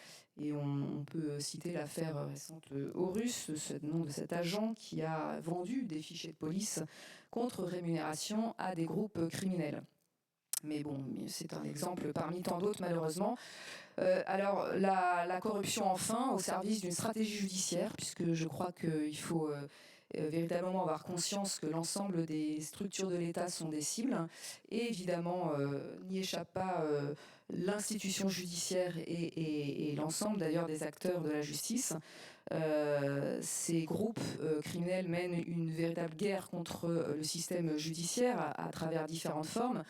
Et on peut citer l'affaire récente Horus, le nom de cet agent qui a vendu des fichiers de police contre rémunération à des groupes criminels. Mais bon, c'est un exemple parmi tant d'autres, malheureusement. Alors, la corruption, enfin, au service d'une stratégie judiciaire, puisque je crois qu'il faut véritablement avoir conscience que l'ensemble des structures de l'État sont des cibles. Et évidemment, n'y échappe pas l'institution judiciaire et l'ensemble, d'ailleurs, des acteurs de la justice. Ces groupes criminels mènent une véritable guerre contre le système judiciaire à travers différentes formes.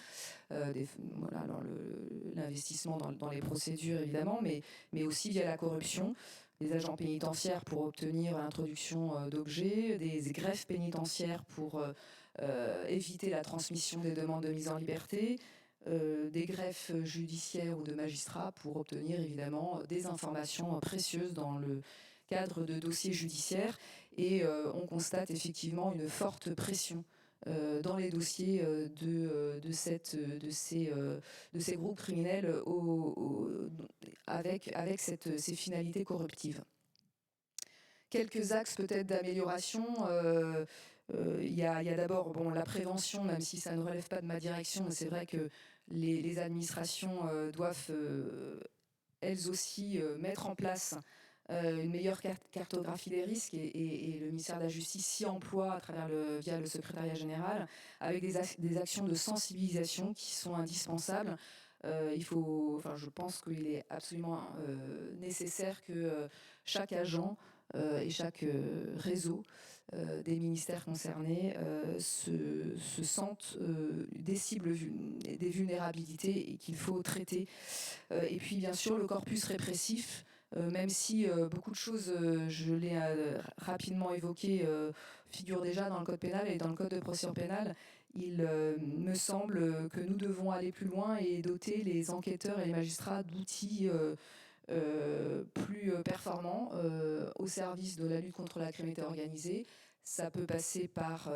L'investissement dans les procédures évidemment, mais aussi via la corruption, des agents pénitentiaires pour obtenir l'introduction d'objets, des greffes pénitentiaires pour éviter la transmission des demandes de mise en liberté, des greffes judiciaires ou de magistrats pour obtenir évidemment des informations précieuses dans le cadre de dossiers judiciaires. Et on constate effectivement une forte pression dans les dossiers de ces groupes criminels avec ces finalités corruptives. Quelques axes peut-être d'amélioration. Il y a d'abord la prévention, même si ça ne relève pas de ma direction, mais c'est vrai que les administrations doivent elles aussi mettre en place une meilleure cartographie des risques et le ministère de la Justice s'y emploie via le secrétariat général avec des actions de sensibilisation qui sont indispensables. Je pense qu'il est absolument nécessaire que chaque agent et chaque réseau des ministères concernés se sentent des cibles, des vulnérabilités et qu'il faut traiter. Et puis bien sûr le corpus répressif, même si beaucoup de choses, je l'ai rapidement évoqué, figurent déjà dans le code pénal et dans le code de procédure pénale, il me semble que nous devons aller plus loin et doter les enquêteurs et les magistrats d'outils plus performants au service de la lutte contre la criminalité organisée. Ça peut passer par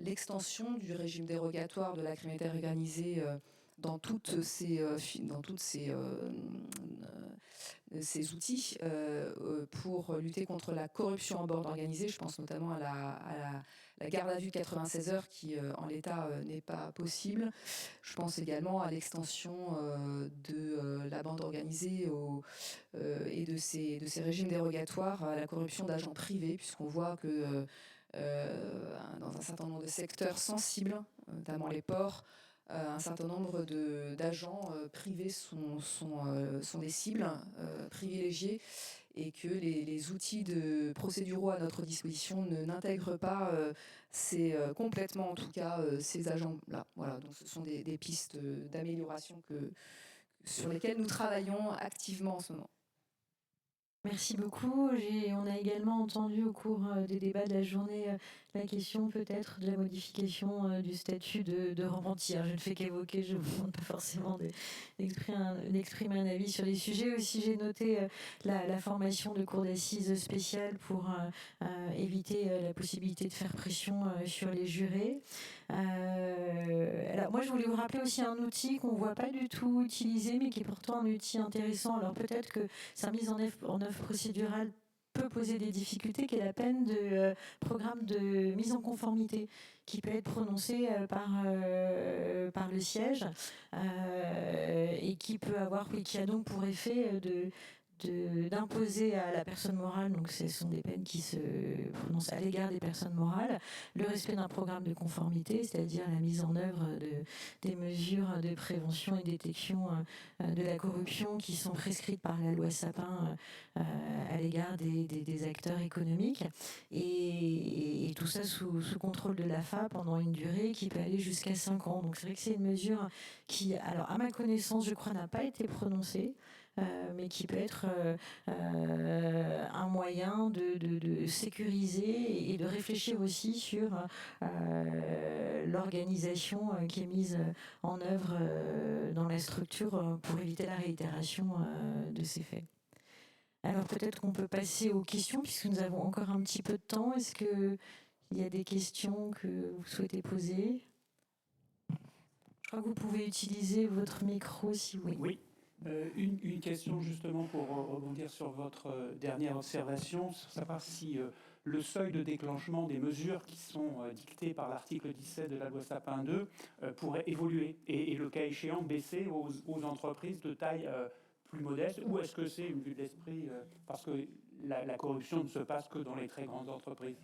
l'extension du régime dérogatoire de la criminalité organisée dans toutes ces outils pour lutter contre la corruption en bande organisée. Je pense notamment à la garde à vue de 96 heures qui, en l'état, n'est pas possible. Je pense également à l'extension de la bande organisée et de ces régimes dérogatoires à la corruption d'agents privés, puisqu'on voit que dans un certain nombre de secteurs sensibles, notamment les ports, un certain nombre d'agents privés sont des cibles privilégiées, et que les outils procéduraux à notre disposition n'intègrent pas complètement, en tout cas, ces agents-là. Voilà, donc ce sont des pistes d'amélioration sur lesquelles nous travaillons activement en ce moment. Merci beaucoup. On a également entendu au cours des débats de la journée la question peut-être de la modification du statut de rentière. Je ne fais qu'évoquer, je ne vous demande pas forcément d'exprimer un avis sur les sujets. Aussi, j'ai noté la formation de cours d'assises spéciales pour éviter la possibilité de faire pression sur les jurés. Alors moi, je voulais vous rappeler aussi un outil qu'on ne voit pas du tout utilisé, mais qui est pourtant un outil intéressant. Alors peut-être que sa mise en œuvre procédurale peut poser des difficultés, qui est la peine de programme de mise en conformité, qui peut être prononcé par le siège et qui a donc pour effet d'imposer à la personne morale, donc ce sont des peines qui se prononcent à l'égard des personnes morales, le respect d'un programme de conformité, c'est-à-dire la mise en œuvre des mesures de prévention et de détection de la corruption qui sont prescrites par la loi Sapin à l'égard des acteurs économiques, et tout ça sous contrôle de l'AFA pendant une durée qui peut aller jusqu'à 5 ans. Donc c'est vrai que c'est une mesure qui, alors à ma connaissance, je crois, n'a pas été prononcée, mais qui peut être un moyen de sécuriser et de réfléchir aussi sur l'organisation qui est mise en œuvre dans la structure pour éviter la réitération de ces faits. Alors peut-être qu'on peut passer aux questions puisque nous avons encore un petit peu de temps. Est-ce qu'il y a des questions que vous souhaitez poser ? Je crois que vous pouvez utiliser votre micro si oui. Oui. Une question justement pour rebondir sur votre dernière observation, savoir si le seuil de déclenchement des mesures qui sont dictées par l'article 17 de la loi Sapin 2 pourrait évoluer et le cas échéant baisser aux entreprises de taille plus modeste, ou est-ce que c'est une vue de l'esprit parce que la corruption ne se passe que dans les très grandes entreprises ?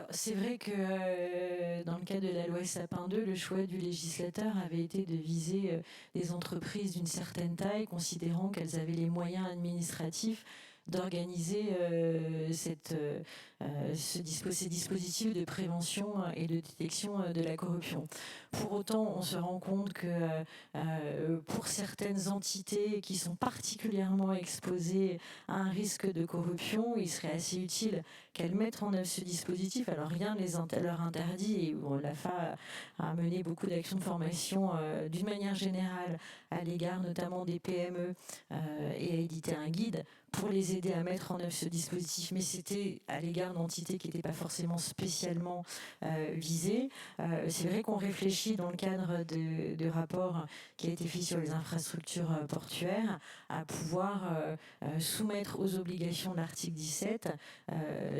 C'est vrai que dans le cas de la loi Sapin 2, le choix du législateur avait été de viser des entreprises d'une certaine taille, considérant qu'elles avaient les moyens administratifs d'organiser ces dispositifs de prévention et de détection de la corruption. Pour autant, on se rend compte que pour certaines entités qui sont particulièrement exposées à un risque de corruption, il serait assez utile qu'elles mettent en œuvre ce dispositif. Alors rien ne leur interdit, et l'AFA a mené beaucoup d'actions de formation d'une manière générale à l'égard notamment des PME et a édité un guide pour les aider à mettre en œuvre ce dispositif, mais c'était à l'égard d'entités qui n'étaient pas forcément spécialement visées. C'est vrai qu'on réfléchit dans le cadre de rapports qui a été fait sur les infrastructures portuaires à pouvoir soumettre aux obligations de l'article 17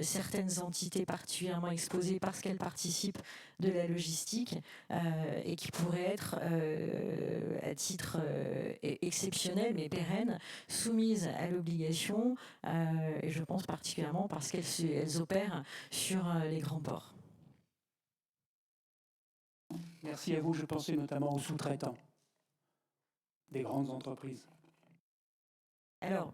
certaines entités particulièrement exposées parce qu'elles participent de la logistique et qui pourraient être à titre exceptionnel mais pérenne soumises à l'obligation et je pense particulièrement parce qu'elles opèrent sur les grands ports. Merci à vous. Je pensais notamment aux sous-traitants des grandes entreprises. Alors,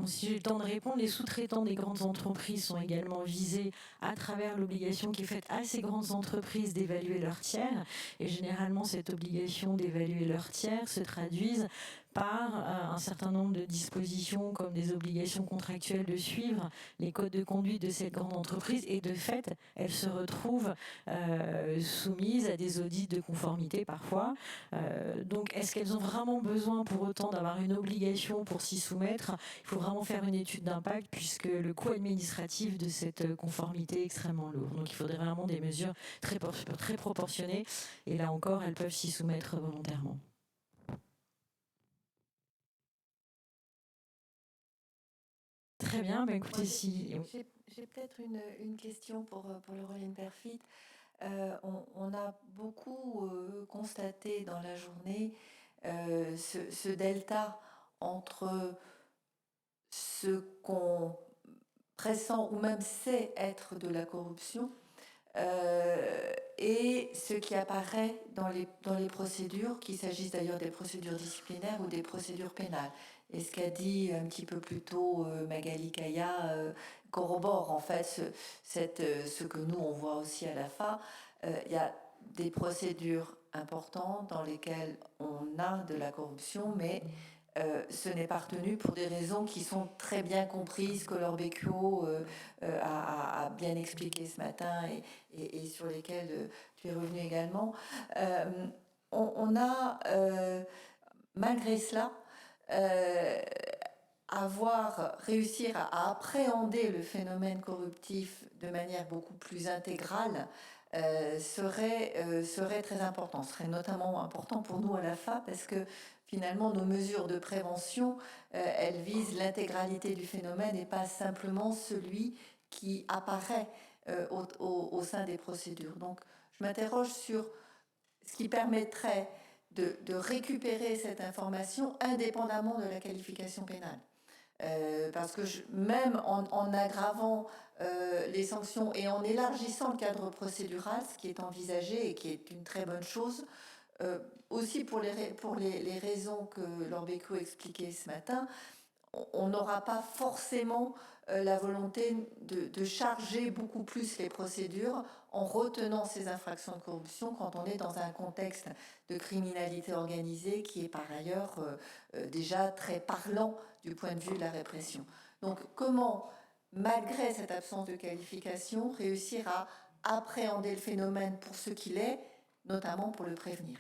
si j'ai le temps de répondre, les sous-traitants des grandes entreprises sont également visés à travers l'obligation qui est faite à ces grandes entreprises d'évaluer leurs tiers. Et généralement, cette obligation d'évaluer leurs tiers se traduise par un certain nombre de dispositions comme des obligations contractuelles de suivre les codes de conduite de cette grande entreprise et de fait, elles se retrouvent soumises à des audits de conformité parfois. Donc, est-ce qu'elles ont vraiment besoin pour autant d'avoir une obligation pour s'y soumettre? Il faut vraiment faire une étude d'impact puisque le coût administratif de cette conformité est extrêmement lourd. Donc, il faudrait vraiment des mesures très proportionnées et là encore, elles peuvent s'y soumettre volontairement. Très bien, bah écoutez, si... J'ai peut-être une question pour Laureline Perfit. On a beaucoup constaté dans la journée ce delta entre ce qu'on pressent ou même sait être de la corruption et ce qui apparaît dans les procédures, qu'il s'agisse d'ailleurs des procédures disciplinaires ou des procédures pénales. Et ce qu'a dit un petit peu plus tôt Magali Kaya corrobore en fait ce que nous on voit aussi à la FA. Il y a des procédures importantes dans lesquelles on a de la corruption, mais ce n'est pas retenu pour des raisons qui sont très bien comprises, que Laure Becchio a bien expliqué ce matin et sur lesquelles tu es revenu également. On a, malgré cela, réussir à appréhender le phénomène corruptif de manière beaucoup plus intégrale serait très important, serait notamment important pour nous à la FA parce que finalement nos mesures de prévention elles visent l'intégralité du phénomène et pas simplement celui qui apparaît au sein des procédures. Donc je m'interroge sur ce qui permettrait de récupérer cette information indépendamment de la qualification pénale. Parce que même en aggravant les sanctions et en élargissant le cadre procédural, ce qui est envisagé et qui est une très bonne chose, aussi pour les raisons que Laure Becchio expliquait ce matin, on n'aura pas forcément la volonté de charger beaucoup plus les procédures en retenant ces infractions de corruption quand on est dans un contexte de criminalité organisée qui est par ailleurs déjà très parlant du point de vue de la répression. Donc comment, malgré cette absence de qualification, réussir à appréhender le phénomène pour ce qu'il est, notamment pour le prévenir?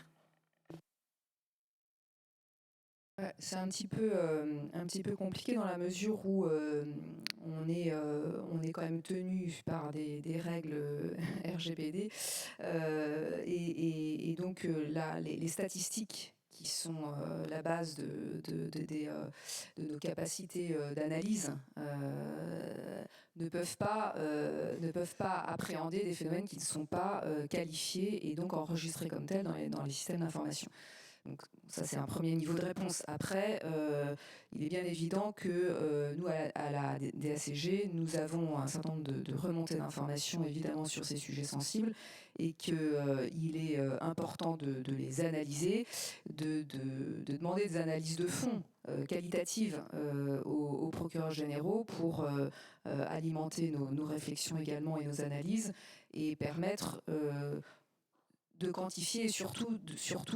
C'est un petit peu compliqué dans la mesure où on est quand même tenu par des règles RGPD et donc là, les statistiques qui sont la base de nos capacités d'analyse ne peuvent pas appréhender des phénomènes qui ne sont pas qualifiés et donc enregistrés comme tels dans les systèmes d'information. Donc ça, c'est un premier niveau de réponse. Après, il est bien évident que nous, à la DACG, nous avons un certain nombre de remontées d'informations, évidemment, sur ces sujets sensibles, et qu'il est important de les analyser, de demander des analyses de fond qualitatives aux procureurs généraux pour alimenter nos réflexions également et nos analyses, et permettre de quantifier et surtout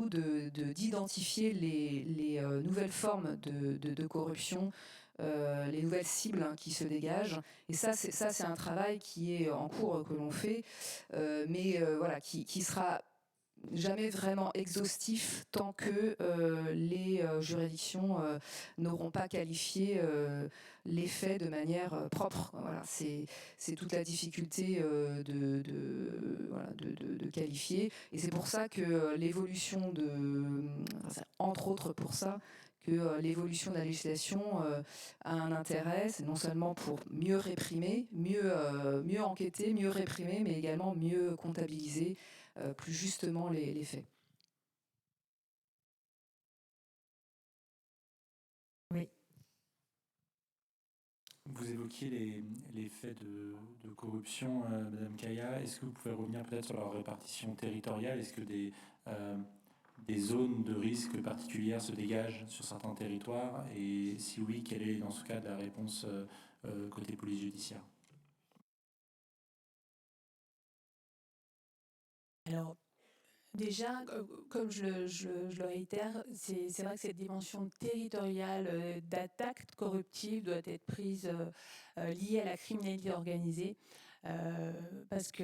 d'identifier les nouvelles formes de corruption, les nouvelles cibles qui se dégagent. Et ça, c'est un travail qui est en cours, que l'on fait, mais voilà, qui sera jamais vraiment exhaustif tant que les juridictions n'auront pas qualifié les faits de manière propre. Voilà, c'est toute la difficulté de qualifier. Et c'est pour ça que l'évolution entre autres pour ça, que l'évolution de la législation a un intérêt, c'est non seulement pour mieux réprimer, mieux enquêter, mieux réprimer, mais également mieux comptabiliser plus justement les faits. Oui. Vous évoquiez les faits de corruption, Madame Kaya. Est-ce que vous pouvez revenir peut-être sur leur répartition territoriale? Est-ce que des zones de risque particulières se dégagent sur certains territoires? Et si oui, quelle est dans ce cas la réponse côté police judiciaire? Alors, Déjà, comme je le réitère, c'est vrai que cette dimension territoriale d'attaque corruptive doit être prise liée à la criminalité organisée. Parce que,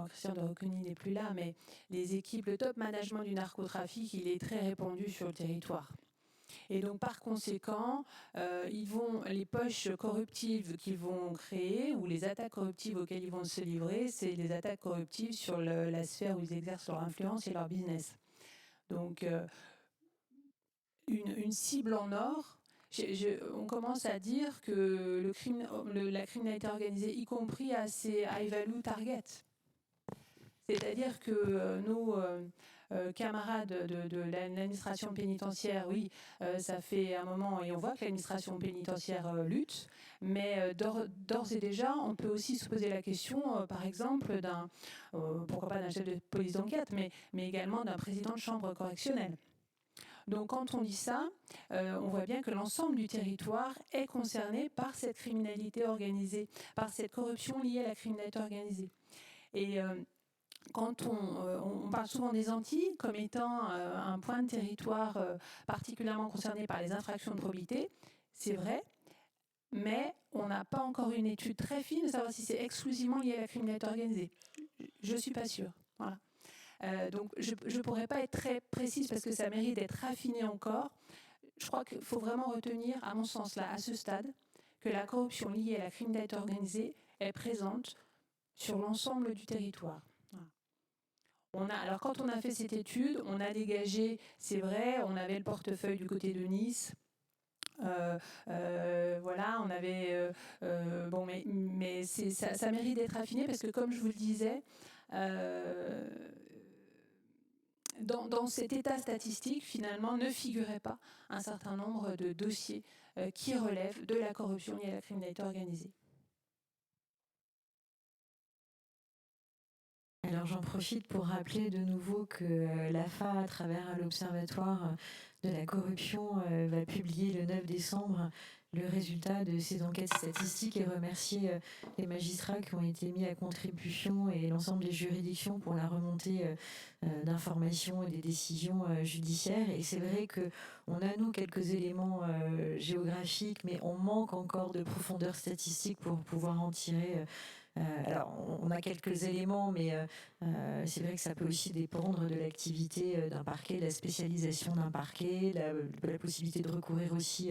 Christian de Recony n'est plus là, mais les équipes, le top management du narcotrafic, il est très répandu sur le territoire. Et donc, par conséquent, les poches corruptives qu'ils vont créer ou les attaques corruptives auxquelles ils vont se livrer, c'est les attaques corruptives sur la sphère où ils exercent leur influence et leur business. Donc, une cible en or, on commence à dire que la criminalité organisée, y compris à ses high-value targets. C'est-à-dire que nos camarades de l'administration pénitentiaire, oui, ça fait un moment et on voit que l'administration pénitentiaire lutte, mais d'ores et déjà, on peut aussi se poser la question, par exemple, pourquoi pas d'un chef de police d'enquête, mais également d'un président de chambre correctionnelle. Donc quand on dit ça, on voit bien que l'ensemble du territoire est concerné par cette criminalité organisée, par cette corruption liée à la criminalité organisée. Et quand on parle souvent des Antilles comme étant un point de territoire particulièrement concerné par les infractions de probité, c'est vrai, mais on n'a pas encore une étude très fine de savoir si c'est exclusivement lié à la criminalité organisée. Je ne suis pas sûre. Voilà. Donc je ne pourrais pas être très précise parce que ça mérite d'être raffiné encore. Je crois qu'il faut vraiment retenir, à mon sens, là, à ce stade, que la corruption liée à la criminalité organisée est présente sur l'ensemble du territoire. Alors quand on a fait cette étude, on a dégagé, c'est vrai, on avait le portefeuille du côté de Nice. Voilà, on avait bon, mais ça mérite d'être affiné parce que comme je vous le disais, dans cet état statistique, finalement, ne figurait pas un certain nombre de dossiers qui relèvent de la corruption liée à la criminalité organisée. Alors j'en profite pour rappeler de nouveau que l'AFA, à travers l'Observatoire de la corruption, va publier le 9 décembre le résultat de ces enquêtes statistiques et remercier les magistrats qui ont été mis à contribution et l'ensemble des juridictions pour la remontée d'informations et des décisions judiciaires. Et c'est vrai qu'on a, nous, quelques éléments géographiques, mais on manque encore de profondeur statistique pour pouvoir en tirer... alors, on a quelques éléments, mais c'est vrai que ça peut aussi dépendre de l'activité d'un parquet, de la spécialisation d'un parquet, la possibilité de recourir aussi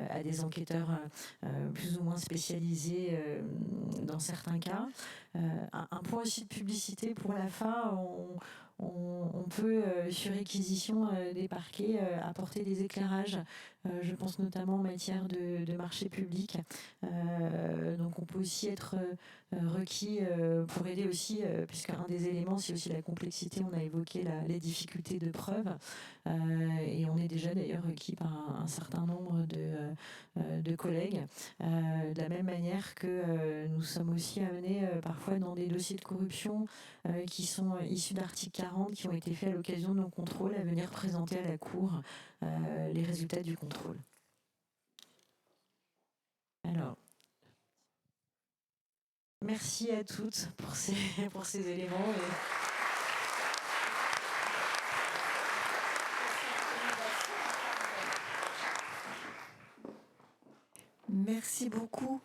à des enquêteurs plus ou moins spécialisés dans certains cas. Un point aussi de publicité pour l'AFA, on peut, sur réquisition des parquets, apporter des éclairages. Je pense notamment en matière de marché public. Donc on peut aussi être requis pour aider aussi, puisqu'un des éléments, c'est aussi la complexité. On a évoqué les difficultés de preuve. Et on est déjà d'ailleurs requis par un certain nombre de collègues. De la même manière que nous sommes aussi amenés parfois dans des dossiers de corruption qui sont issus d'articles 40 qui ont été faits à l'occasion de nos contrôles à venir présenter à la Cour les résultats du contrôle. Alors, merci à toutes pour ces éléments. Merci beaucoup.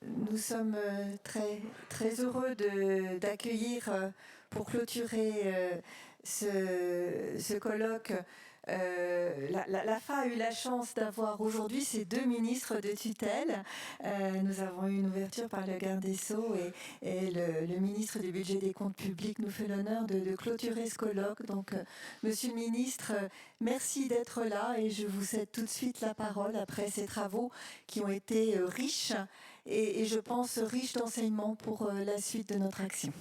Nous sommes très, très heureux d'accueillir pour clôturer ce colloque. L'AFA a eu la chance d'avoir aujourd'hui ces deux ministres de tutelle. Nous avons eu une ouverture par le garde des Sceaux et le ministre du Budget des Comptes Publics nous fait l'honneur de clôturer ce colloque. Donc, Monsieur le ministre, merci d'être là et je vous cède tout de suite la parole après ces travaux qui ont été riches et je pense riches d'enseignements pour la suite de notre action.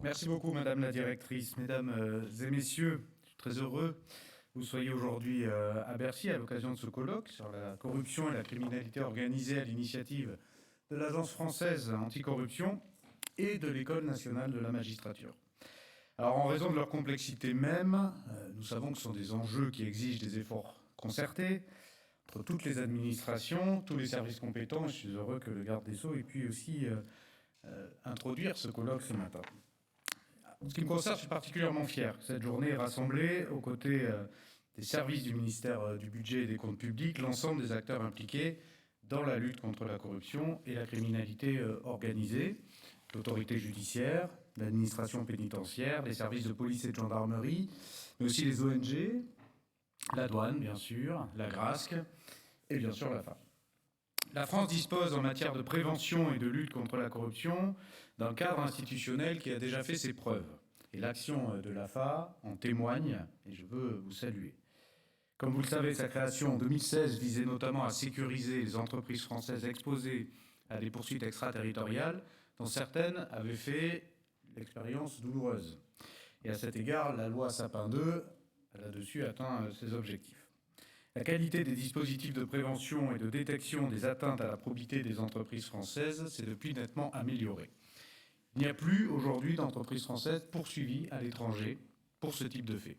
Merci beaucoup, Madame la Directrice. Mesdames et Messieurs, je suis très heureux que vous soyez aujourd'hui à Bercy à l'occasion de ce colloque sur la corruption et la criminalité organisée à l'initiative de l'Agence française anticorruption et de l'École nationale de la magistrature. Alors, en raison de leur complexité même, nous savons que ce sont des enjeux qui exigent des efforts concertés entre toutes les administrations, tous les services compétents. Je suis heureux que le garde des Sceaux ait pu aussi introduire ce colloque ce matin. En ce qui me concerne, je suis particulièrement fier que cette journée ait rassemblé aux côtés des services du ministère du Budget et des Comptes publics l'ensemble des acteurs impliqués dans la lutte contre la corruption et la criminalité organisée, l'autorité judiciaire, l'administration pénitentiaire, les services de police et de gendarmerie, mais aussi les ONG, la douane, bien sûr, la GRASC et bien sûr la FA. La France dispose en matière de prévention et de lutte contre la corruption d'un cadre institutionnel qui a déjà fait ses preuves. Et l'action de l'AFA en témoigne, et je veux vous saluer. Comme vous le savez, sa création en 2016 visait notamment à sécuriser les entreprises françaises exposées à des poursuites extraterritoriales, dont certaines avaient fait l'expérience douloureuse. Et à cet égard, la loi Sapin II a là-dessus atteint ses objectifs. La qualité des dispositifs de prévention et de détection des atteintes à la probité des entreprises françaises s'est depuis nettement améliorée. Il n'y a plus aujourd'hui d'entreprises françaises poursuivies à l'étranger pour ce type de fait.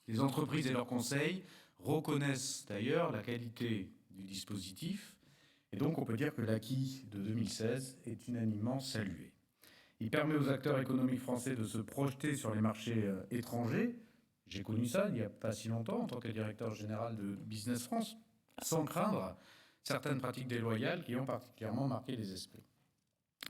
Les entreprises et leurs conseils reconnaissent d'ailleurs la qualité du dispositif, et donc on peut dire que l'acquis de 2016 est unanimement salué. Il permet aux acteurs économiques français de se projeter sur les marchés étrangers. J'ai connu ça il n'y a pas si longtemps en tant que directeur général de Business France, sans craindre certaines pratiques déloyales qui ont particulièrement marqué les esprits.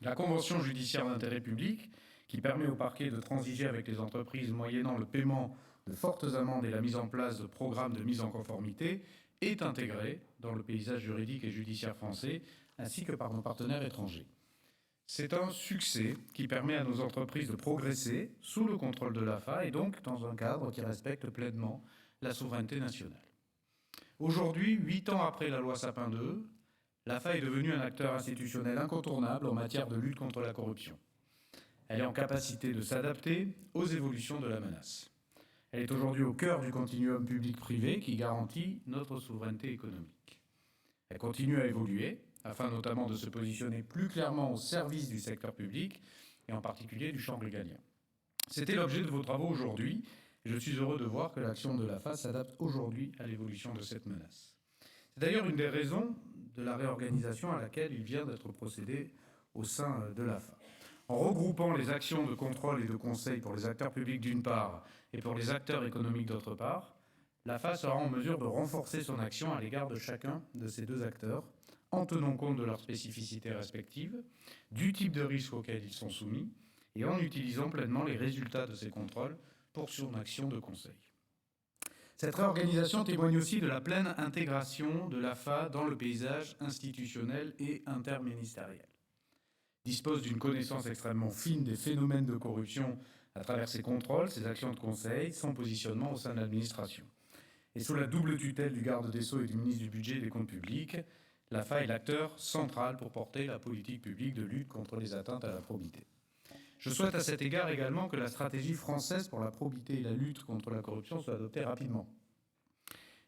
La convention judiciaire d'intérêt public, qui permet au parquet de transiger avec les entreprises moyennant le paiement de fortes amendes et la mise en place de programmes de mise en conformité, est intégrée dans le paysage juridique et judiciaire français, ainsi que par nos partenaires étrangers. C'est un succès qui permet à nos entreprises de progresser sous le contrôle de l'AFA et donc dans un cadre qui respecte pleinement la souveraineté nationale. Aujourd'hui, 8 ans après la loi Sapin II, l'AFA est devenue un acteur institutionnel incontournable en matière de lutte contre la corruption. Elle est en capacité de s'adapter aux évolutions de la menace. Elle est aujourd'hui au cœur du continuum public-privé qui garantit notre souveraineté économique. Elle continue à évoluer, afin notamment de se positionner plus clairement au service du secteur public, et en particulier du champ régalien. C'était l'objet de vos travaux aujourd'hui, et je suis heureux de voir que l'action de l'AFA s'adapte aujourd'hui à l'évolution de cette menace. C'est d'ailleurs une des raisons de la réorganisation à laquelle il vient d'être procédé au sein de l'AFA. En regroupant les actions de contrôle et de conseil pour les acteurs publics d'une part et pour les acteurs économiques d'autre part, l'AFA sera en mesure de renforcer son action à l'égard de chacun de ces deux acteurs, en tenant compte de leurs spécificités respectives, du type de risque auquel ils sont soumis, et en utilisant pleinement les résultats de ces contrôles pour son action de conseil. Cette réorganisation témoigne aussi de la pleine intégration de l'AFA dans le paysage institutionnel et interministériel. Dispose d'une connaissance extrêmement fine des phénomènes de corruption à travers ses contrôles, ses actions de conseil, son positionnement au sein de l'administration. Et sous la double tutelle du garde des Sceaux et du ministre du Budget et des Comptes publics, l'AFA est l'acteur central pour porter la politique publique de lutte contre les atteintes à la probité. Je souhaite à cet égard également que la stratégie française pour la probité et la lutte contre la corruption soit adoptée rapidement.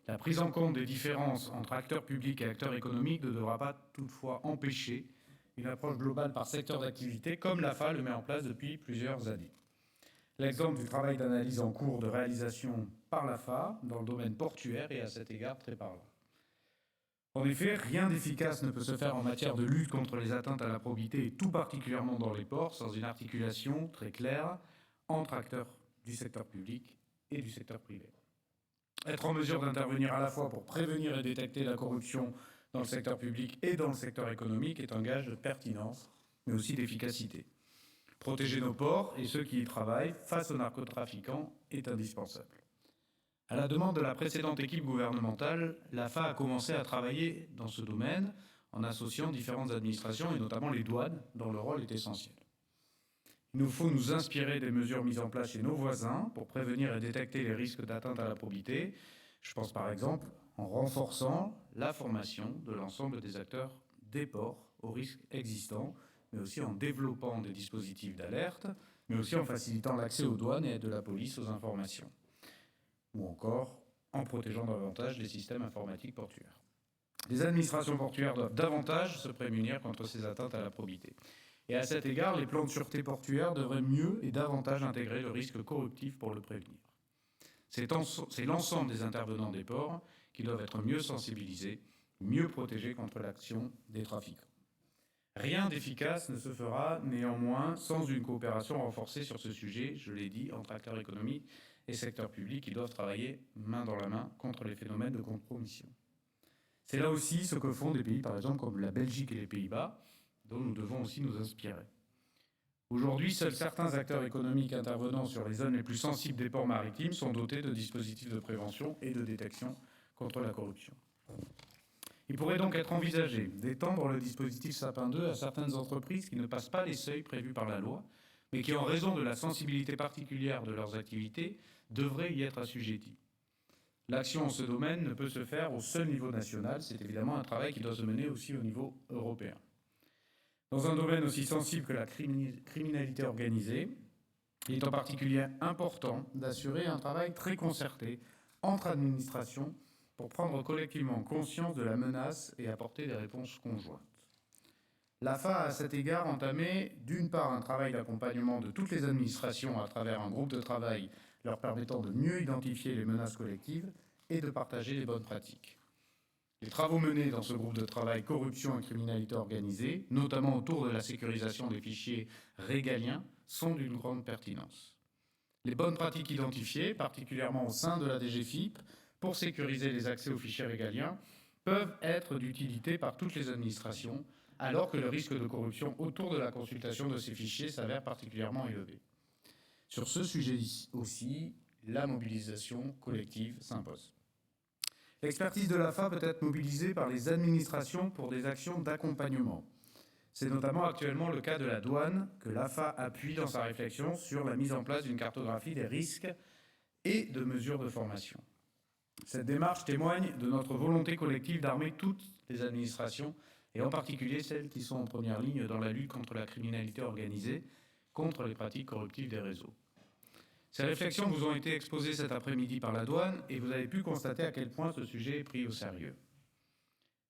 La prise en compte des différences entre acteurs publics et acteurs économiques ne devra pas toutefois empêcher une approche globale par secteur d'activité, comme l'AFA le met en place depuis plusieurs années. L'exemple du travail d'analyse en cours de réalisation par l'AFA dans le domaine portuaire est à cet égard très parlant. En effet, rien d'efficace ne peut se faire en matière de lutte contre les atteintes à la probité, et tout particulièrement dans les ports, sans une articulation très claire entre acteurs du secteur public et du secteur privé. Être en mesure d'intervenir à la fois pour prévenir et détecter la corruption dans le secteur public et dans le secteur économique est un gage de pertinence, mais aussi d'efficacité. Protéger nos ports et ceux qui y travaillent face aux narcotrafiquants est indispensable. À la demande de la précédente équipe gouvernementale, l'AFA a commencé à travailler dans ce domaine en associant différentes administrations et notamment les douanes, dont le rôle est essentiel. Il nous faut nous inspirer des mesures mises en place chez nos voisins pour prévenir et détecter les risques d'atteinte à la probité. Je pense par exemple en renforçant la formation de l'ensemble des acteurs des ports aux risques existants, mais aussi en développant des dispositifs d'alerte, mais aussi en facilitant l'accès aux douanes et de la police aux informations, ou encore en protégeant davantage les systèmes informatiques portuaires. Les administrations portuaires doivent davantage se prémunir contre ces atteintes à la probité. Et à cet égard, les plans de sûreté portuaire devraient mieux et davantage intégrer le risque corruptif pour le prévenir. C'est l'ensemble des intervenants des ports qui doivent être mieux sensibilisés, mieux protégés contre l'action des trafiquants. Rien d'efficace ne se fera néanmoins sans une coopération renforcée sur ce sujet, je l'ai dit, entre acteurs économiques et secteur public qui doivent travailler main dans la main contre les phénomènes de compromission. C'est là aussi ce que font des pays, par exemple, comme la Belgique et les Pays-Bas, dont nous devons aussi nous inspirer. Aujourd'hui, seuls certains acteurs économiques intervenant sur les zones les plus sensibles des ports maritimes sont dotés de dispositifs de prévention et de détection contre la corruption. Il pourrait donc être envisagé d'étendre le dispositif Sapin 2 à certaines entreprises qui ne passent pas les seuils prévus par la loi, mais qui, en raison de la sensibilité particulière de leurs activités, devraient y être assujetties. L'action en ce domaine ne peut se faire au seul niveau national, c'est évidemment un travail qui doit se mener aussi au niveau européen. Dans un domaine aussi sensible que la criminalité organisée, il est en particulier important d'assurer un travail très concerté entre administrations pour prendre collectivement conscience de la menace et apporter des réponses conjointes. L'AFA a à cet égard entamé d'une part un travail d'accompagnement de toutes les administrations à travers un groupe de travail leur permettant de mieux identifier les menaces collectives et de partager les bonnes pratiques. Les travaux menés dans ce groupe de travail corruption et criminalité organisée, notamment autour de la sécurisation des fichiers régaliens, sont d'une grande pertinence. Les bonnes pratiques identifiées, particulièrement au sein de la DGFiP, pour sécuriser les accès aux fichiers régaliens, peuvent être d'utilité par toutes les administrations, alors que le risque de corruption autour de la consultation de ces fichiers s'avère particulièrement élevé. Sur ce sujet aussi, la mobilisation collective s'impose. L'expertise de l'AFA peut être mobilisée par les administrations pour des actions d'accompagnement. C'est notamment actuellement le cas de la douane que l'AFA appuie dans sa réflexion sur la mise en place d'une cartographie des risques et de mesures de formation. Cette démarche témoigne de notre volonté collective d'armer toutes les administrations et en particulier celles qui sont en première ligne dans la lutte contre la criminalité organisée, contre les pratiques corruptives des réseaux. Ces réflexions vous ont été exposées cet après-midi par la douane et vous avez pu constater à quel point ce sujet est pris au sérieux.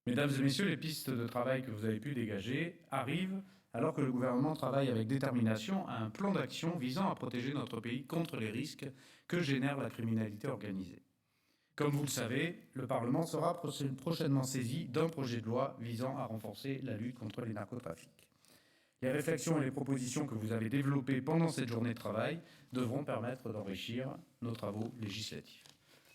Mesdames et messieurs, les pistes de travail que vous avez pu dégager arrivent alors que le gouvernement travaille avec détermination à un plan d'action visant à protéger notre pays contre les risques que génère la criminalité organisée. Comme vous le savez, le Parlement sera prochainement saisi d'un projet de loi visant à renforcer la lutte contre les narcotrafics. Les réflexions et les propositions que vous avez développées pendant cette journée de travail devront permettre d'enrichir nos travaux législatifs.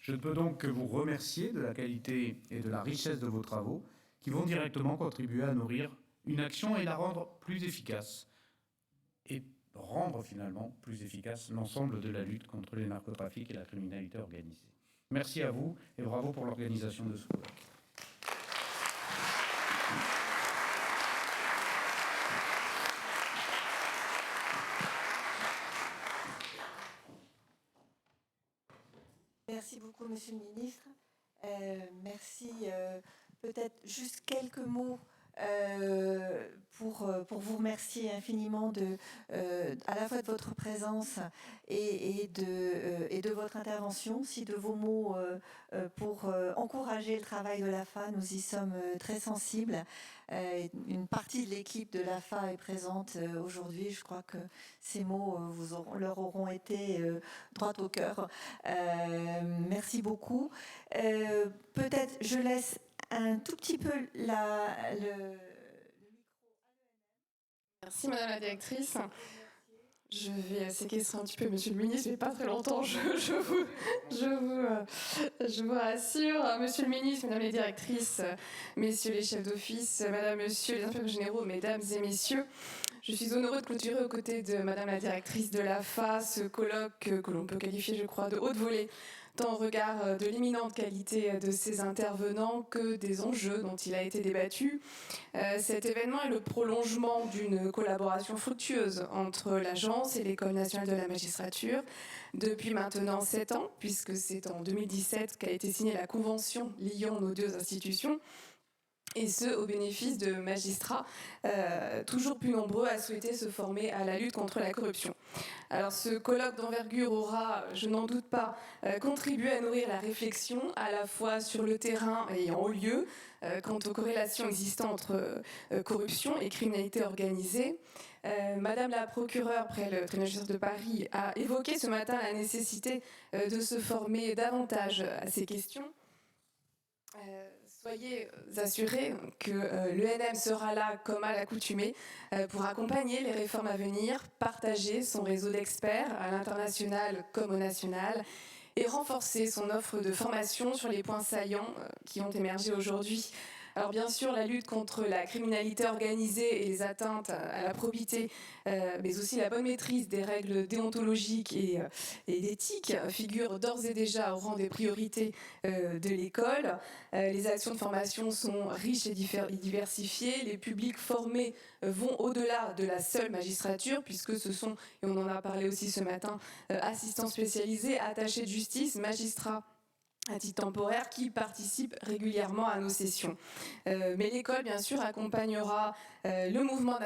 Je ne peux donc que vous remercier de la qualité et de la richesse de vos travaux qui vont directement contribuer à nourrir une action et la rendre plus efficace et rendre finalement plus efficace l'ensemble de la lutte contre les narcotrafics et la criminalité organisée. Merci à vous et bravo pour l'organisation de ce colloque. Merci beaucoup, Monsieur le Ministre. Merci. Peut-être juste quelques mots pour vous remercier infiniment à la fois de votre présence et de votre intervention, aussi de vos mots pour encourager le travail de l'AFA. Nous y sommes très sensibles. Une partie de l'équipe de l'AFA est présente aujourd'hui. Je crois que ces mots leur auront été droit au cœur. Merci beaucoup. Peut-être je laisse un tout petit peu le micro. Merci Madame la Directrice. Je vais séquestrer un petit peu Monsieur le Ministre, mais pas très longtemps, je vous rassure. Monsieur le Ministre, Mesdames les Directrices, Messieurs les chefs d'office, Madame, Monsieur les inspecteurs généraux, Mesdames et Messieurs, je suis honorée de clôturer aux côtés de Madame la Directrice de l'AFA ce colloque que l'on peut qualifier, je crois, de haute volée, tant au regard de l'imminente qualité de ses intervenants que des enjeux dont il a été débattu. Cet événement est le prolongement d'une collaboration fructueuse entre l'agence et l'École nationale de la magistrature depuis maintenant 7 ans, puisque c'est en 2017 qu'a été signée la convention liant nos deux institutions, et ce, au bénéfice de magistrats toujours plus nombreux à souhaiter se former à la lutte contre la corruption. Alors ce colloque d'envergure aura, je n'en doute pas, contribué à nourrir la réflexion à la fois sur le terrain et en haut lieu quant aux corrélations existantes entre corruption et criminalité organisée. Madame la procureure près le tribunal de justice de Paris a évoqué ce matin la nécessité de se former davantage à ces questions. Soyez assurés que l'ENM sera là, comme à l'accoutumée, pour accompagner les réformes à venir, partager son réseau d'experts à l'international comme au national et renforcer son offre de formation sur les points saillants qui ont émergé aujourd'hui. Alors bien sûr, la lutte contre la criminalité organisée et les atteintes à la probité, mais aussi la bonne maîtrise des règles déontologiques et d'éthique figurent d'ores et déjà au rang des priorités de l'école. Les actions de formation sont riches et diversifiées. Les publics formés vont au-delà de la seule magistrature, puisque ce sont, et on en a parlé aussi ce matin, assistants spécialisés, attachés de justice, magistrats à titre temporaire qui participent régulièrement à nos sessions. Mais l'école, bien sûr, accompagnera le mouvement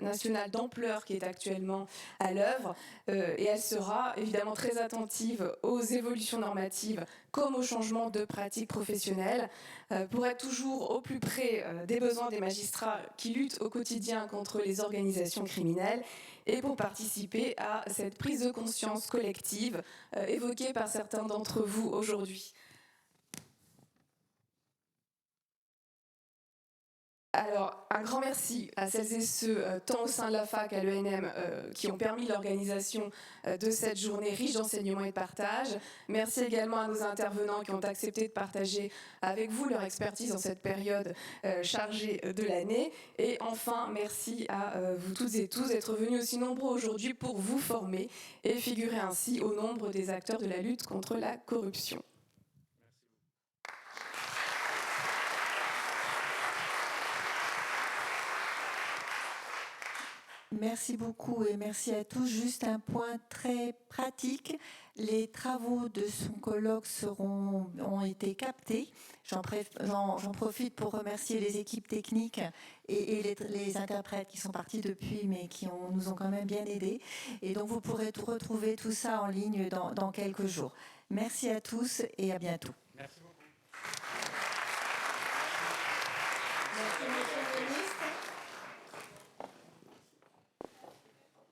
national d'ampleur qui est actuellement à l'œuvre et elle sera évidemment très attentive aux évolutions normatives comme aux changements de pratiques professionnelles pour être toujours au plus près des besoins des magistrats qui luttent au quotidien contre les organisations criminelles et pour participer à cette prise de conscience collective évoquée par certains d'entre vous aujourd'hui. Alors, un grand merci à celles et ceux, tant au sein de la fac qu'à l'ENM, qui ont permis l'organisation de cette journée riche d'enseignement et de partage. Merci également à nos intervenants qui ont accepté de partager avec vous leur expertise dans cette période chargée de l'année. Et enfin, merci à vous toutes et tous d'être venus aussi nombreux aujourd'hui pour vous former et figurer ainsi au nombre des acteurs de la lutte contre la corruption. Merci beaucoup et merci à tous. Juste un point très pratique. Les travaux de son colloque ont été captés. J'en profite pour remercier les équipes techniques et les interprètes qui sont partis depuis, mais qui nous ont quand même bien aidés. Et donc, vous pourrez retrouver tout ça en ligne dans quelques jours. Merci à tous et à bientôt. Merci beaucoup. Merci.